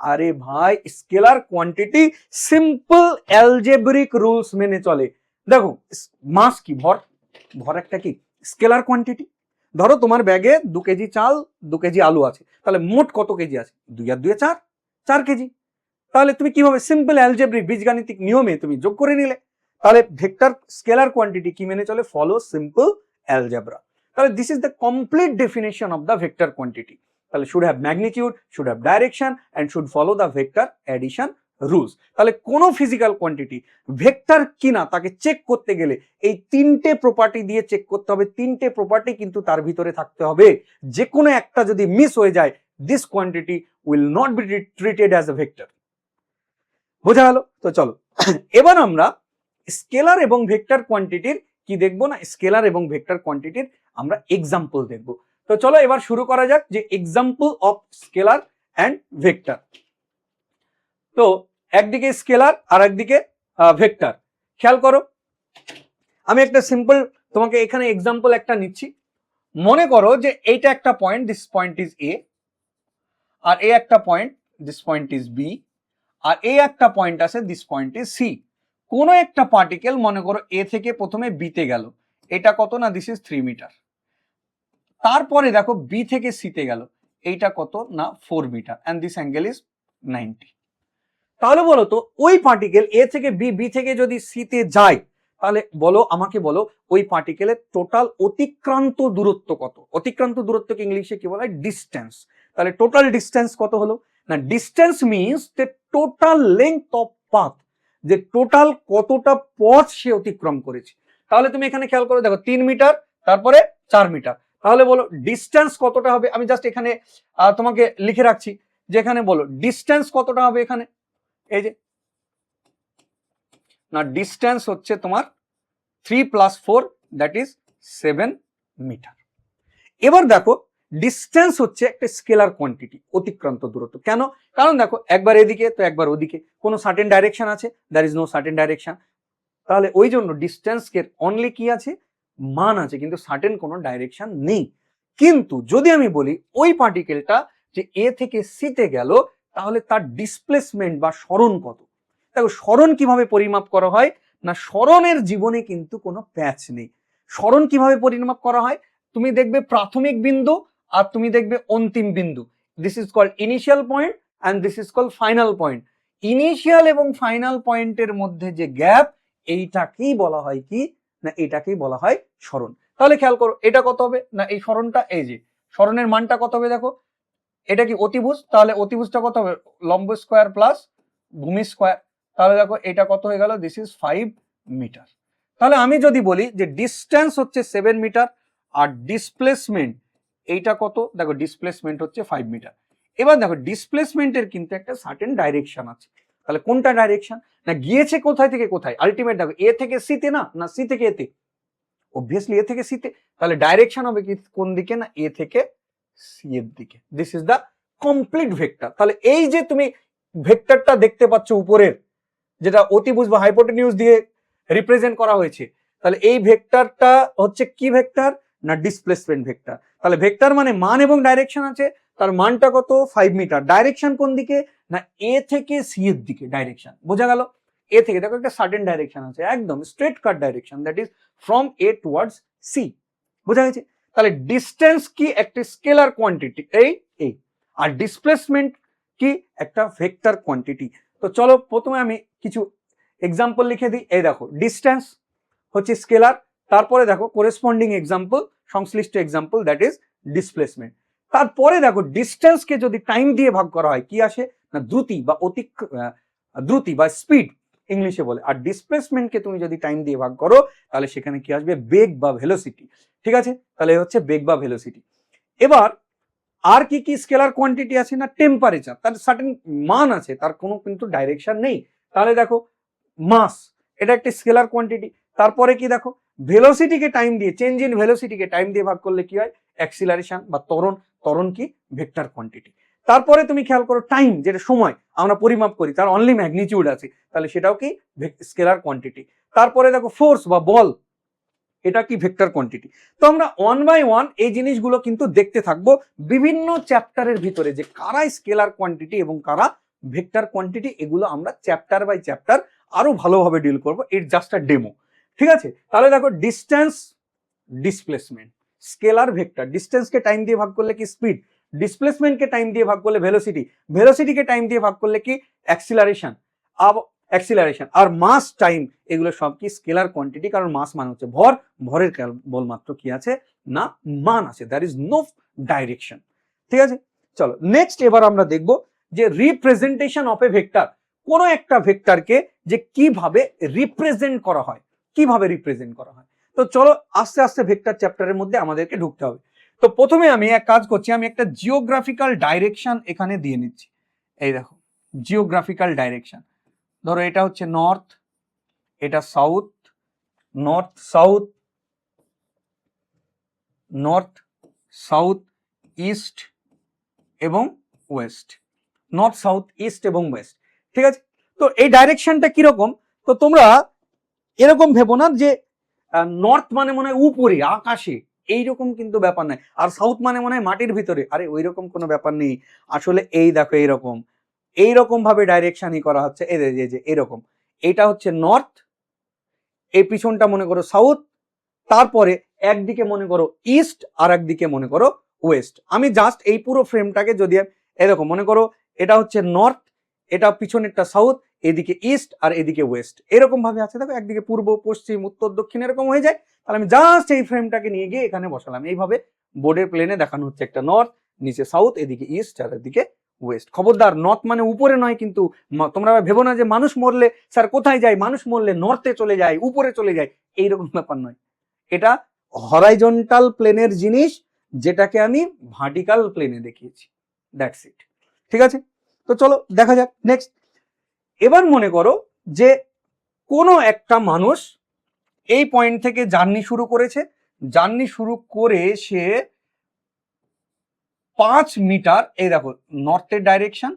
আরে ভাই scalar quantity simple algebraic rules মেনে চলে। দেখো মাস কি, ভর, ভর একটা কি স্কেলার কোয়ান্টিটি। ধরো তোমার ব্যাগে 2 কেজি চাল 2 কেজি আলু আছে, তাহলে মোট কত কেজি আছে? 2 আর 2 4, 4 কেজি। তাহলে তুমি কিভাবে সিম্পল অ্যালজেব্রিক বীজগাণিতিক নিয়মে তুমি যোগ করে নিলে। তাহলে ভেক্টর স্কেলার কোয়ান্টিটি কি মেনে চলে? Follow simple algebra. তাহলে this is the complete definition of the vector quantity. তাহলে should have magnitude, should have direction and should follow the vector addition rules. তাহলে কোনো ফিজিক্যাল কোয়ান্টিটি ভেক্টর কিনা তাকে check করতে গেলে এই 3টে প্রপার্টি দিয়ে চেক করতে হবে। 3টে প্রপার্টি কিন্তু তার ভিতরে থাকতে হবে। যে কোনো একটা যদি মিস হয়ে যায় this quantity will not be treated as a vector. বোঝা গেল? তো চলো এবার আমরা স্কেলার এবং ভেক্টর কোয়ান্টিটির কি দেখবো না স্কেলার এবং ভেক্টর কোয়ান্টিটির আমরা এক্সাম্পল দেখবো। তো চলো এবার শুরু করা যাক যে example of scalar and vector. তো একদিকে স্কেলার আর একদিকে ভেক্টর। খেয়াল করো আমি একটা সিম্পল তোমাকে এখানে এক্সাম্পল একটা নিচ্ছি। মনে করো যে এইটা একটা point, this point is A, আর এই একটা point, this point is B, আর এই একটা পয়েন্ট আছে, দিস পয়েন্ট ইজ সি। কোনো একটা পার্টিকেল মনে করো এ থেকে প্রথমে বিতে গেল, এটা কত না দিস ইজ 3 মিটার। তারপরে দেখো বি থেকে সিতে গেল, এইটা কত না 4 meter and this angle is 90। তাহলে বলো তো ওই পার্টিকেল এ থেকে বি, বি থেকে যদি সিতে যায় তাহলে বলো আমাকে বলো ওই পার্টিকেলের টোটাল অতিক্রান্ত দূরত্ব কত? অতিক্রান্ত দূরত্বকে ইংলিশে কি বলা হয়? ডিস্টেন্স। তাহলে টোটাল ডিস্টেন্স কত হলো না distance means the total length of path, যে টোটাল কতটা পথ সে অতিক্রম করেছে। তাহলে তুমি এখানে খেয়াল করে দেখো 3 মিটার তারপরে 4 মিটার, তাহলে বলো ডিস্টেন্স কতটা হবে? আমি জাস্ট এখানে তোমাকে লিখে রাখছি যে এখানে বলো ডিস্টেন্স কতটা হবে। এখানে এই যে না ডিস্টেন্স হচ্ছে তোমার 3 + 4 দ্যাট ইজ 7 মিটার। এবার দেখো ডিস্টেন্স হচ্ছে একটা স্কেলার কোয়ান্টিটি, অতিক্রান্ত দূরত্ব। কেন? কারণ দেখো একবার এদিকে তো একবার ওদিকে, কোনো সার্টেন ডাইরেকশন আছে? There is no certain direction. তাহলে ওই জন্য ডিস্টেন্সকে অনলি কি আছে? মান আছে, কিন্তু সার্টেন কোনো ডাইরেকশন নেই। কিন্তু যদি আমি বলি ওই পার্টিকেলটা যে এ থেকে সিতে গেল তাহলে তার ডিসপ্লেসমেন্ট বা সরণ কত? দেখো সরণ কিভাবে পরিমাপ করা হয় না সরণের জীবনে কিন্তু কোনো প্যাচ নেই। সরণ কিভাবে পরিমাপ করা হয়? তুমি দেখবে প্রাথমিক বিন্দু আর তুমি দেখবে অন্তিম বিন্দু, this is called initial point and this is called final point. Initial এবং ফাইনাল পয়েন্টের মধ্যে যে গ্যাপ এইটাকেই বলা হয় কি না এটাকেই বলা হয় সরণ। তাহলে খেয়াল করো এটা কত হবে না এই সরণটা, এই যে সরণের মানটা কত হবে দেখো, এটা কি অতিভুজ, তাহলে অতিভুজটা কত হবে? লম্ব স্কোয়ার প্লাস ভূমি স্কোয়ার। তাহলে দেখো এটা কত হয়ে গেল? This is 5 meter. তাহলে আমি যদি বলি যে ডিস্টেন্স হচ্ছে 7 মিটার আর ডিসপ্লেসমেন্ট এইটা কত? দেখো ডিসপ্লেসমেন্ট হচ্ছে 5 মিটার। এবার দেখো ডিসপ্লেসমেন্টের কিন্তু একটা সার্টেন ডাইরেকশন আছে, তাহলে কোনটা ডাইরেকশন, না গিয়েছে কোথায় থেকে কোথায়, আলটিমেট দেখো এ থেকে সিতে, না সি থেকে এতে, অবভিয়াসলি এ থেকে সিতে, তাহলে ডাইরেকশন হবে কি কোন দিকে, না এ থেকে সি এর দিকে। This is the complete vector. তাহলে এই যে তুমি ভেক্টরটা দেখতে পাচ্ছ উপরের, যেটা অতিভুজ বা হাইপোটেনিউজ দিয়ে রিপ্রেজেন্ট করা হয়েছে, তাহলে এই ভেক্টরটা হচ্ছে কি ভেক্টর, না ডিসপ্লেসমেন্ট ভেক্টর। তাহলে ভেক্টর মানে মান এবং ডাইরেকশন আছে, তার মানটা কত 5 মিটার, ডাইরেকশন কোন দিকে, না এ থেকে সি এর দিকে ডাইরেকশন। বোঝা গেল, এ থেকে দেখো একটা সার্টেন ডাইরেকশন আছে, একদম straight cut direction, that is from A towards C. বোঝা গেছে? তাহলে ডিস্টেন্স কি একটা স্কেলার কোয়ান্টিটি, এই আর ডিসপ্লেসমেন্ট কি একটা ভেক্টর কোয়ান্টিটি। তো চলো প্রথমে আমি কিছু এক্সাম্পল লিখে দিই। এই দেখো ডিস্টেন্স হচ্ছে স্কেলার, তারপরে দেখো করেসপন্ডিং এক্সাম্পল, সংশ্লিষ্ট এক্সাম্পল দ্যাট ইজ ডিসপ্লেসমেন্ট। তারপরে দেখো ডিস্টেন্সকে যদি টাইম দিয়ে ভাগ করা হয় কি আসে, না দ্রুতি বা স্পিড ইংলিশে বলে, আর ডিসপ্লেসমেন্টকে তুমি যদি টাইম দিয়ে ভাগ করো তাহলে সেখানে কি আসবে, বেগ বা ভেলোসিটি। ঠিক আছে, তাহলে হচ্ছে বেগ বা ভেলোসিটি। এবার আর কি কি স্কেলার কোয়ান্টিটি আছে, না টেম্পারেচার, তার সার্টেন মান আছে, তার কোনো কিন্তু ডাইরেকশন নেই। তাহলে দেখো মাস, এটা একটা স্কেলার কোয়ান্টিটি। তারপরে কি দেখো ভেলোসিটিকে টাইম দিয়ে, চেঞ্জ ইন ভেলোসিটিকে টাইম দিয়ে ভাগ করলে কি হয়, অ্যাক্সিলারেশন বা ত্বরণ কি ভেক্টর কোয়ান্টিটি। তারপরে তুমি খেয়াল করো টাইম, যেটা সময় আমরা পরিমাপ করি, তার অনলি ম্যাগনিটিউড আছে, তাহলে সেটাও কি স্কেলার কোয়ান্টিটি। তারপরে দেখো ফোর্স বা বল, এটা কি ভেক্টর কোয়ান্টিটি। তো আমরা ওয়ান বাই ওয়ান এই জিনিসগুলো কিন্তু দেখতে থাকবো বিভিন্ন চ্যাপ্টারের ভিতরে, যে কারা স্কেলার কোয়ান্টিটি এবং কারা ভেক্টর কোয়ান্টিটি, এগুলো আমরা চ্যাপ্টার বাই চ্যাপ্টার আরো ভালোভাবে ডিল করবো। It just a demo. ঠিক আছে, তাহলে দেখো ডিস্টেন্স, ডিসপ্লেসমেন্ট, স্কেলার ভেক্টর, ডিস্টেন্সকে টাইম দিয়ে ভাগ করলে কি স্পিড, ডিসপ্লেসমেন্টকে টাইম দিয়ে ভাগ করলে ভেলোসিটি, ভেলোসিটিকে টাইম দিয়ে ভাগ করলে কি অ্যাক্সিলারেশন, আর মাস টাইম, এগুলো সব কি স্কেলার কোয়ান্টিটি, কারণ মাস মান হচ্ছে ভর, ভরের কেবলমাত্র কি আছে, না মান আছে, দ্যার ইজ নো ডাইরেকশন। ঠিক আছে, চলো নেক্সট এবার আমরা দেখব যে রিপ্রেজেন্টেশন অফ এ ভেক্টর, কোন একটা ভেক্টরকে যে কিভাবে রিপ্রেজেন্ট করা হয়, কিভাবে রিপ্রেজেন্ট করা হয়। তো চলো আস্তে আস্তে ভেক্টর চ্যাপ্টারের মধ্যে আমাদেরকে ঢুকতে হবে। তো প্রথমে আমি এক কাজ করছি, আমি একটা জিওগ্রাফিক্যাল ডাইরেকশন এখানে দিয়ে নিচ্ছি। এই দেখো জিওগ্রাফিক্যাল ডাইরেকশন, ধরো এটা হচ্ছে নর্থ, এটা south, north south, north south east এবং ওয়েস্ট, নর্থ সাউথ ইস্ট এবং ওয়েস্ট। ঠিক আছে, তো এই ডাইরেকশনটা কিরকম, তো তোমরা এরকম ভেবো না যে নর্থ মানে মনে হয় উপরে আকাশে, এইরকম কিন্তু ব্যাপার নাই, আর সাউথ মানে মনে হয় মাটির ভিতরে, আরে ওই রকম কোনো ব্যাপার নেই। আসলে এই দেখো এইরকম ভাবে ডাইরেকশনই করা হচ্ছে, এই যে এরকম, এটা হচ্ছে নর্থ, এই পিছনটা মনে করো সাউথ, তারপরে একদিকে মনে করো ইস্ট আর একদিকে মনে করো ওয়েস্ট। আমি জাস্ট এই পুরো ফ্রেমটাকে যদি এরকম মনে করো, এটা হচ্ছে নর্থ, এটা পিছনেরটা সাউথ, এদিকে ইস্ট আর এদিকে ওয়েস্ট, এরকম ভাবে আছে দেখো, একদিকে পূর্ব পশ্চিম উত্তর দক্ষিণ এরকম হয়ে যায়। তাহলে আমি জাস্ট এই ফ্রেমটাকে নিয়ে গিয়ে এখানে বসালাম, এইভাবে বোর্ডের প্লেনে দেখানো হচ্ছে, একটা নর্থ, নিচে সাউথ, এদিকে ইস্ট আর এদিকে ওয়েস্ট। খবরদার নর্থ মানে উপরে নয় কিন্তু, তোমরা ভেবো না যে মানুষ মরলে স্যার কোথায় যায়, মানুষ মরলে নর্থে চলে যায়, উপরে চলে যায়, এইরকম ব্যাপার নয়। এটা হরাইজন্টাল প্লেনের জিনিস, যেটাকে আমি ভার্টিক্যাল প্লেনে দেখিয়েছি, দ্যাটস ইট। ঠিক আছে, তো চলো দেখা যাক নেক্সট। এবার মনে করো যে কোনো একটা মানুষ এই পয়েন্ট থেকে জার্নি শুরু করেছে, জার্নি শুরু করে সে 5 মিটার, এই দেখো নর্থের ডাইরেকশন,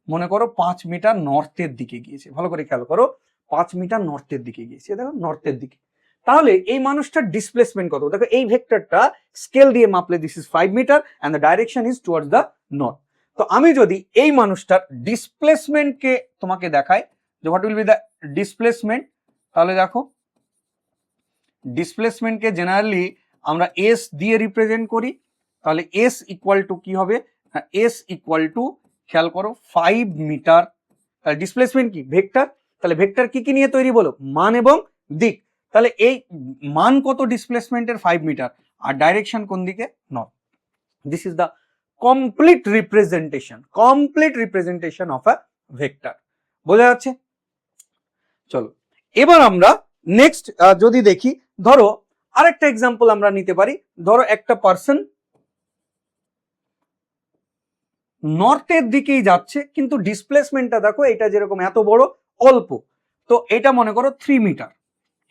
মনে করো 5 মিটার নর্থের দিকে গিয়েছে, ভালো করে খেয়াল করো, 5 মিটার নর্থের দিকে গিয়েছে, দেখো নর্থের দিকে। তাহলে এই মানুষটার ডিসপ্লেসমেন্ট কত, দেখো এই ভেক্টরটা স্কেল দিয়ে মাপলে this is 5 metre and the direction is towards the north. তো আমি যদি এই মানুষটার ডিসপ্লেসমেন্টকে তোমাকে দেখাই, যে what will be the displacement, তাহলে দেখো ডিসপ্লেসমেন্টকে জেনারেলি আমরা এস দিয়ে রিপ্রেজেন্ট করি। তাহলে এস ইকুয়াল টু কি হবে, এস ইকুয়াল টু খেয়াল করো 5 মিটার। তাহলে ডিসপ্লেসমেন্ট কি ভেক্টর, তাহলে ভেক্টর কি কি নিয়ে তৈরি বলো, মান এবং দিক। তাহলে এই মান কত ডিসপ্লেসমেন্টের 5 মিটার, আর ডাইরেকশন কোন দিকে, north. This is the complete representation of a vector. বোঝা যাচ্ছে? চলো এবার আমরা নেক্সট যদি দেখি, ধরো আরেকটা এক্সাম্পল আমরা নিতে পারি। ধরো একটা পার্সন নর্থের দিকেই যাচ্ছে, কিন্তু ডিসপ্লেসমেন্টটা দেখো এটা যেরকম এত বড় অল্প, তো এটা মনে করো 3 মিটার,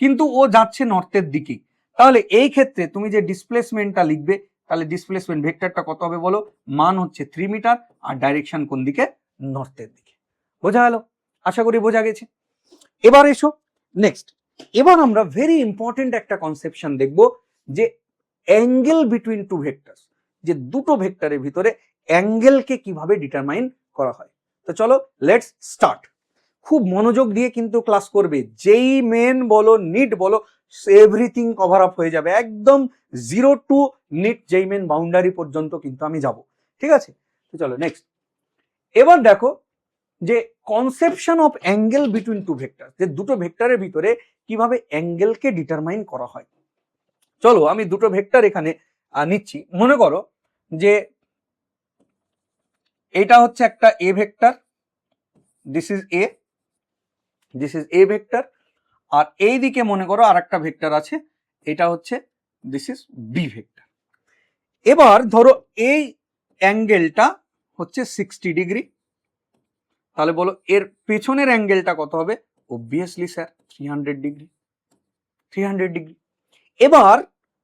কিন্তু ও যাচ্ছে নর্থের দিকেই। তাহলে এই ক্ষেত্রে তুমি যে ডিসপ্লেসমেন্টটা লিখবে, তাহলে ডিসপ্লেসমেন্ট ভেক্টরটা কত হবে বলো? মান হচ্ছে 3 মিটার, আর ডাইরেকশন কোন দিকে? নর্থের দিকে। বোঝা গেল? আশা করি বোঝা গেছে। এবার এসো নেক্সট, এবার আমরা ভেরি ইম্পর্টেন্ট একটা কনসেপশন দেখব, যে অ্যাঙ্গেল বিটুইন টু ভেক্টরস, যে দুটো ভেক্টরের ভিতরে অ্যাঙ্গেলকে কিভাবে ডিটারমাইন করা হয়। তো চলো লেটস স্টার্ট। খুব মনোযোগ দিয়ে কিন্তু ক্লাস করবে, যেই মেন বলো নিট বলো এভরিথিং কভার আপ হয়ে যাবে, একদম 0 টু নিট যেই মেন বাউন্ডারি পর্যন্ত কিন্তু আমি যাব, ঠিক আছে? তো চলো নেক্সট, এবার দেখো যে conception of angle between two vector, যে দুটো ভেক্টরের ভিতরে কিভাবে অ্যাঙ্গেলকে ডিটারমাইন করা হয়। চলো আমি দুটো ভেক্টর এখানে নিচ্ছি। মনে করো যে এটা হচ্ছে একটা A vector, this is A, this is A vector, আর এই দিকে মনে করো আর একটা ভেক্টর আছে, এটা হচ্ছে দিস ইজ বি ভেক্টর। এবার ধরো এই অ্যাঙ্গেলটা হচ্ছে 60 ডিগ্রি, তাহলে বলো এর পেছনের অ্যাঙ্গেলটা কত হবে? Obviously sir 300 degree, 300 degree. এবার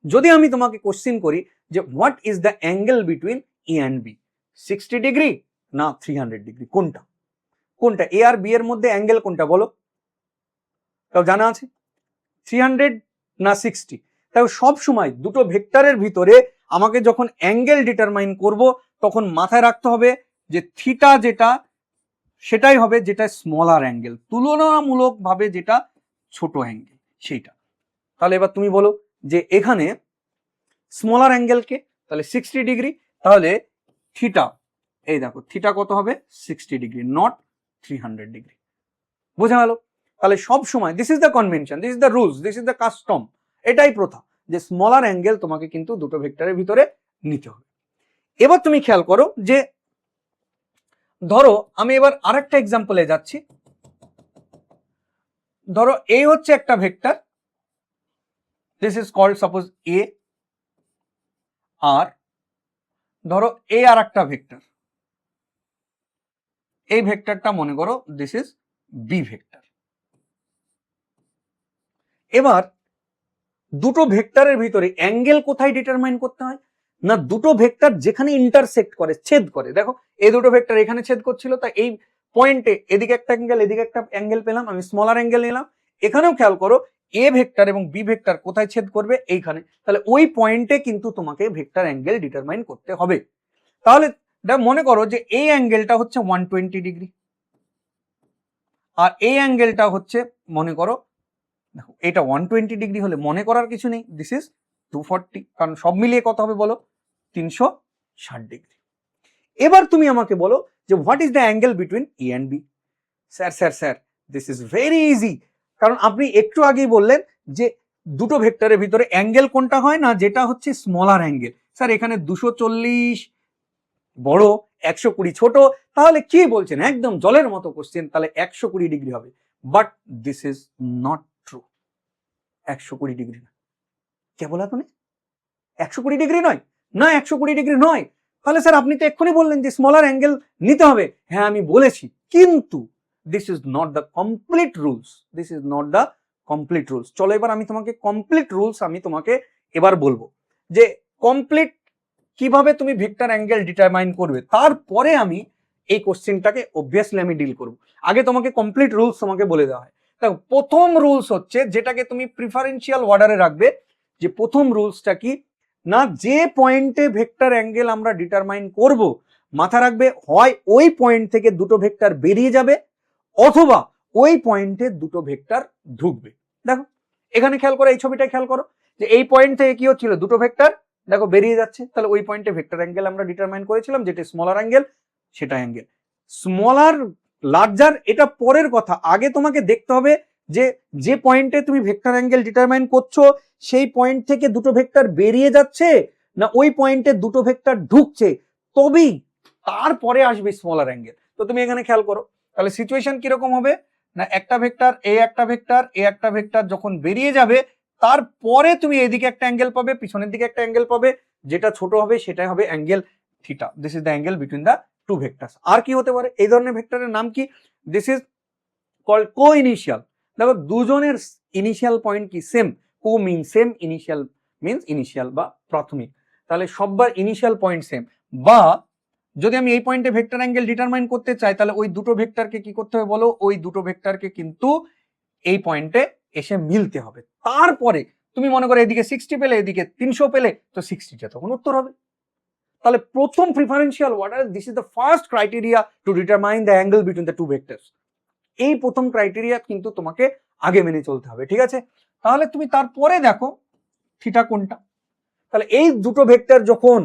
যদি আমি তোমাকে কোশ্চেন করি যে what is the angle between A and B, 60 degree না 300 ডিগ্রি, কোনটা? কোনটা এ আর বি এর মধ্যে অ্যাঙ্গেল কোনটা বলো? তাও জানা আছে? 300 না 60? তাই সব সময় দুটো ভেক্টরের ভিতরে আমাকে যখন অ্যাঙ্গেল ডিটারমাইন করব, তখন মাথায় রাখতে হবে যে থিটা যেটা সেটাই হবে যেটা স্মলার অ্যাঙ্গেল, তুলনামূলকভাবে যেটা ছোট অ্যাঙ্গেল সেইটা। তাহলে এবার তুমি বলো যে এখানে স্মলার অ্যাঙ্গেলকে, তাহলে 60 ডিগ্রি, তাহলে থিটা, এই দেখো থিটা কত হবে? 60 ডিগ্রি, নট 300 ডিগ্রি। বোঝা গেল? তাহলে সব সময় this is the convention, this is the rules, this is the custom, এটাই প্রথা, যে স্মলার অ্যাঙ্গেল তোমাকে কিন্তু দুটো ভেক্টরের ভিতরে নিতে হবে। এবার তুমি খেয়াল করো যে ধরো আমি এবার আরেকটা এক্সাম্পলে যাচ্ছি। ধরো এই হচ্ছে একটা vector, this is called suppose A, আর ধরো এ আর একটা ভেক্টর, এই ভেক্টরটা মনে করো দিস ইজ বি ভেক্টর। এবার দুটো ভেক্টরের ভিতরে অ্যাঙ্গেল কোথায় ডিটারমাইন করতে হয়? না দুটো ভেক্টর যেখানে ইন্টারসেক্ট করে, ছেদ করে, দেখো এই দুটো ভেক্টর এখানে ছেদ করছিল, তাই এই পয়েন্টে এদিকে একটা অ্যাঙ্গেল এদিকে একটা অ্যাঙ্গেল পেলাম, আমি স্মলার অ্যাঙ্গেল নিলাম। এখানেও খেয়াল করো এ ভেক্টর এবং বি ভেক্টর কোথায় ছেদ করবে? এইখানে, তাহলে ওই পয়েন্টে কিন্তু তোমাকে ভেক্টর অ্যাঙ্গেল ডিটারমাইন করতে হবে। তাহলে মনে করো যে এই অ্যাঙ্গেলটা হচ্ছে 120 ডিগ্রি, আর এই অ্যাঙ্গেলটা হচ্ছে মনে করো, দেখো এটা 120 ডিগ্রি হলে মনে করার কিছু নেই, দিস ইজ 240, কারণ সব মিলিয়ে কত হবে বলো? 360 ডিগ্রি। এবার তুমি আমাকে বলো যে what is the angle between A and B. Sir sir sir this is very easy, কারণ আপনি একটু আগেই বললেন যে দুটো ভেক্টরের ভিতরে অ্যাঙ্গেল কোনটা হয় না, যেটা হচ্ছে স্মলার অ্যাঙ্গেল। স্যার এখানে 240 বড়, 120 ছোট, তাহলে কি বলছেন? একদম জলের মতো কোশ্চেন, তাহলে 120 ডিগ্রি হবে। But this is not true, 120 degree না। কে বলা তুমি? 120 ডিগ্রি নয়, না 120 ডিগ্রি নয়। তাহলে স্যার আপনি তো এক্ষুনি বললেন যে স্মলার অ্যাঙ্গেল নিতে হবে। হ্যাঁ আমি বলেছি, কিন্তু this is not the complete rules, this is not the complete rules. চলো এবার আমি তোমাকে কমপ্লিট রুলস আমি তোমাকে এবার বলবো, যে কমপ্লিট কিভাবে তুমি ভেক্টর অ্যাঙ্গেল ডিটারমাইন করবে, তারপরে আমি এই কোশ্চেনটাকে অবভিয়াসলি আমি ডিল করব। আগে তোমাকে কমপ্লিট রুলস তোমাকে বলে দেওয়া হয়। দেখো প্রথম রুলস হচ্ছে, যেটাকে তুমি প্রিফারেন্সিয়াল অর্ডারে রাখবে, যে প্রথম রুলসটা কি না, যে পয়েন্টে ভেক্টর অ্যাঙ্গেল আমরা ডিটারমাইন করব, মাথা রাখবে হয় ওই পয়েন্ট থেকে দুটো ভেক্টর বেরিয়ে যাবে, অথবা ওই পয়েন্টে দুটো ভেক্টর ঢুকবে। দেখো এখানে খেয়াল করো, এই ছবিটা খেয়াল করো, যে এই পয়েন্ট থেকে কি হচ্ছিল? দুটো ভেক্টর দেখো বেরিয়ে যাচ্ছে, তাহলে ওই পয়েন্টে ভেক্টর অ্যাঙ্গেল আমরা ডিটারমাইন করেছিলাম, যেটা স্মলার অ্যাঙ্গেল, সেটা অ্যাঙ্গেল। স্মলার লার্জার এটা পরের কথা, আগে তোমাকে দেখতে হবে যে যে পয়েন্টে তুমি ভেক্টর অ্যাঙ্গেল ডিটারমাইন করছো সেই পয়েন্ট থেকে দুটো ভেক্টর বেরিয়ে যাচ্ছে, না ওই পয়েন্টে দুটো ভেক্টর ঢুকছে, তবেই তারপরে আসবে স্মলার অ্যাঙ্গেল। তো তুমি এখানে খেয়াল করো, তাহলে সিচুয়েশন কিরকম হবে না, একটা ভেক্টর এ, একটা ভেক্টর এ, একটা ভেক্টর যখন বেরিয়ে যাবে, তারপরে তুমি এদিকে একটা অ্যাঙ্গেল পাবে, পিছনের দিকে একটা অ্যাঙ্গেল পাবে, যেটা ছোট হবে সেটাই হবে angle theta. This is the angle between the two vectors. আর কি হতে পারে এই ধরনের ভেক্টরের নাম কি? This is called co initial. দেখো দুজনের ইনিশিয়াল পয়েন্ট কি same, co mean same, initial means initial বা প্রাথমিক, তাহলে সববার ইনিশিয়াল পয়েন্ট সেম। বা যদি আমি এই পয়েন্টে ভেক্টর অ্যাঙ্গেল ডিটারমাইন করতে চাই তাহলে ওই দুটো ভেক্টরকে কি করতে হবে বলো, ওই দুটো ভেক্টরকে কিন্তু এই পয়েন্টে এসে মিলতে হবে। তারপরে তুমি মনে করো এদিকে 60 পেলে এদিকে 300 পেলে, তো 60টা তখন উত্তর হবে। তাহলে প্রথম preferential order, this is the first criteria to determine the angle between the two vectors. এই প্রথম ক্রাইটেরিয়া কিন্তু তোমাকে আগে মেনে চলতে হবে, ঠিক আছে? তাহলে তুমি তারপরে দেখো থিটা কোনটা। তাহলে এই দুটো ভেক্টর যখন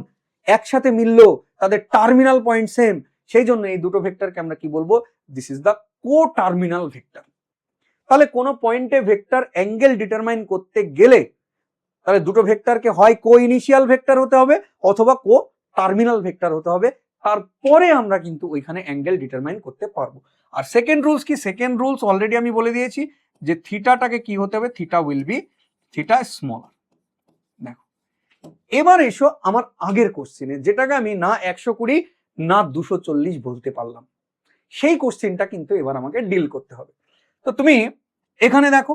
একসাথে মিললো তাদের টার্মিনাল পয়েন্ট সেম, সেই জন্য এই দুটো ভেক্টরকে আমরা কি বলবো, this is the co terminal vector. তাহলে কোনো পয়েন্টে ভেক্টর অ্যাঙ্গেল ডিটারমাইন করতে গেলে তাহলে দুটো ভেক্টরকে হয় কো ইনিশিয়াল ভেক্টর হতে হবে অথবা কো টার্মিনাল ভেক্টর হতে হবে, তারপরে আমরা কিন্তু ওইখানে অ্যাঙ্গেল ডিটারমাইন করতে পারবো। আর সেকেন্ড রুলস কি? সেকেন্ড রুলস অলরেডি আমি বলে দিয়েছি যে থিটাটাকে কি হতে হবে, theta will be theta smaller. দেখো এবার এসো আমার আগের কোশ্চেনে, যেটাকে আমি না 120 না 240 বলতে পারলাম, সেই কোশ্চেনটা কিন্তু এবার আমাকে ডিল করতে হবে। তো তুমি এখানে দেখো,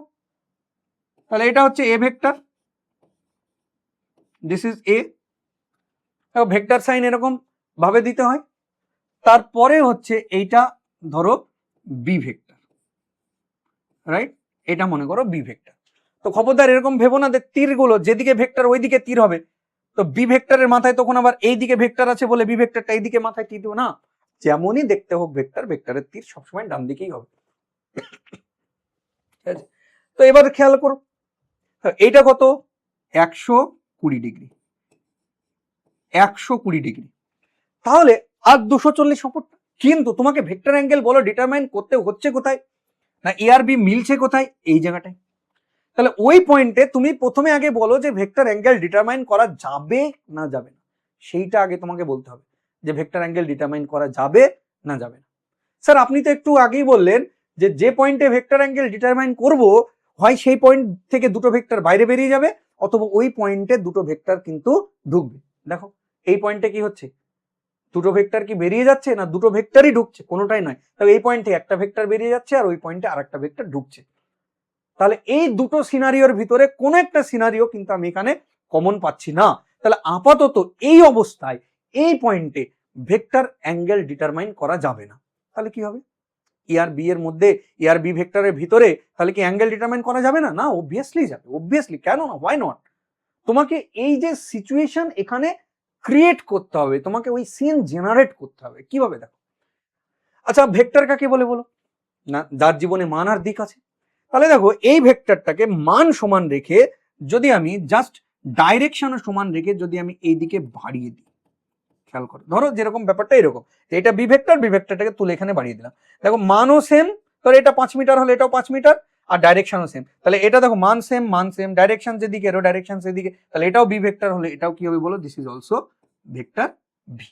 তাহলে এটা হচ্ছে A vector, this is A, vector sign এরকম ভাবে দিতে হয়। তারপরে হচ্ছে এইটা ধরো বি ভেক্টর, রাইট? এটা মনে করো বি ভেক্টর। তো খবরদার এরকম ভেবো না যে তীরগুলো যেদিকে ভেক্টর ওইদিকে তীর হবে, তো বি ভেক্টরের মাথায় তখন আবার এই দিকে ভেক্টর আছে বলে বি ভেক্টরটা এইদিকে মাথায় তীর দেবো না। যেমনই দেখতে হোক ভেক্টর, ভেক্টরের তীর সবসময় ডান দিকেই হবে। ঠিক আছে? তো এবার খেয়াল করো এইটা কত, 120 ডিগ্রি, 120 ডিগ্রি, তাহলে আর 240 সপোর্টটা। কিন্তু তোমাকে ভেক্টর অ্যাঙ্গেল বলো ডিটারমাইন করতে হচ্ছে কোথায়, না এ আর বি মিলছে কোথায়, এই জায়গাটায়। তাহলে ওই পয়েন্টে তুমি প্রথমে আগে বলো যে ভেক্টর অ্যাঙ্গেল ডিটারমাইন করা যাবে না যাবে না, সেইটা আগে তোমাকে বলতে হবে যে ভেক্টর অ্যাঙ্গেল ডিটারমাইন করা যাবে না যাবে না। স্যার আপনি তো একটু আগেই বললেন যে যে পয়েন্টে ভেক্টর অ্যাঙ্গেল ডিটারমাইন করব হয় সেই পয়েন্ট থেকে দুটো ভেক্টর বাইরে বেরিয়ে যাবে অথবা ওই পয়েন্টে দুটো ভেক্টর কিন্তু ঢুকবে। দেখো এই পয়েন্টে কি হচ্ছে, দুটো ভেক্টর কি বেরিয়ে যাচ্ছে না দুটো ভেক্টরই ঢুকছে, কোনোটাই নয়। তবে এই পয়েন্টে একটা ভেক্টর বেরিয়ে যাচ্ছে আর ওই পয়েন্টে আরেকটা ভেক্টর ঢুকছে। তাহলে এই দুটো সিনারিওর ভিতরে কোনো একটা সিনারিও কিন্তু আমি এখানে কমন পাচ্ছি না। তাহলে আপাতত এই অবস্থায় এই পয়েন্টে ভেক্টর অ্যাঙ্গেল ডিটারমাইন করা যাবে না। তাহলে কি হবে, এ আর বি এর মধ্যে, এ আর বি ভেক্টরের ভিতরে তাহলে কি অ্যাঙ্গেল ডিটারমাইন করা যাবে না? না, অবভিয়াসলি যাবে, অবভিয়াসলি, কেন না, হোয়াই নট। তোমাকে এই যে সিচুয়েশন এখানে ক্রিয়েট করতে হবে, তোমাকে ওই সিন জেনারেট করতে হবে। কিভাবে দেখো, আচ্ছা ভেক্টর কাকে বলে বলো, না যার জীবনে মান আর দিক আছে। তাহলে দেখো এই ভেক্টরটাকে মান সমান রেখে যদি আমি জাস্ট ডাইরেকশনও সমান রেখে যদি আমি এইদিকে বাড়িয়ে দিই, খেয়াল করো, ধরো যেরকম ব্যাপারটা এরকম, এটা বি ভেক্টর, বি ভেক্টরটাকে তুলে এখানে বাড়িয়ে দিলাম। দেখো মানও সেম, ধরো এটা 5 মিটার হলে এটাও 5 মিটার, আর ডাইরেকশনও সেম। তাহলে এটা দেখো মান সেম, মান সেম, ডাইরেকশন যেদিকে এরও ডাইরেকশন সেদিকে, তাহলে এটাও বি ভেক্টর হলে এটাও কি হবে বলো, this is also vector B,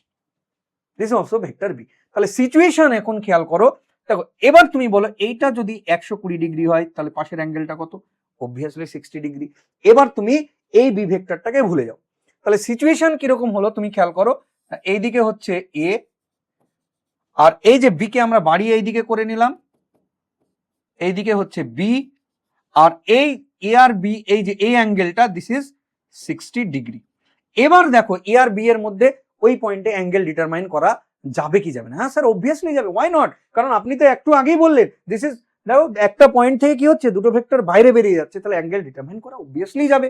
this is also vector B. তাহলে সিচুয়েশন এখন খেয়াল করো, দেখো এবার তুমি বলো এইটা যদি 120 ডিগ্রি হয় তাহলে পাশের অ্যাঙ্গেলটা কত, অবভিয়াসলি 60 ডিগ্রি। এবার তুমি এই বি ভেক্টরটাকে ভুলে যাও। তাহলে সিচুয়েশন কিরকম হলো তুমি খেয়াল করো, এইদিকে হচ্ছে এ, আর এই যে বি কে আমরা বাড়িয়ে এইদিকে করে নিলাম, এইদিকে হচ্ছে বি, আর এই এ আর বি এই যে এই অ্যাঙ্গেলটা দিস ইজ 60 ডিগ্রি। এবার দেখো এ আর বি এর মধ্যে ওই পয়েন্টে অ্যাঙ্গেল ডিটারমাইন করা যাবে কি যাবে না? হ্যাঁ স্যার অবভিয়াসলি যাবে, ওয়াই নট, কারণ আপনি তো একটু আগেই বললেন দিস ইজ, দেখো একটা পয়েন্ট থেকে কি হচ্ছে, দুটো ভেক্টর বাইরে বেরিয়ে যাচ্ছে, তাহলে অ্যাঙ্গেল ডিটারমাইন করা অবভিয়াসলি যাবে।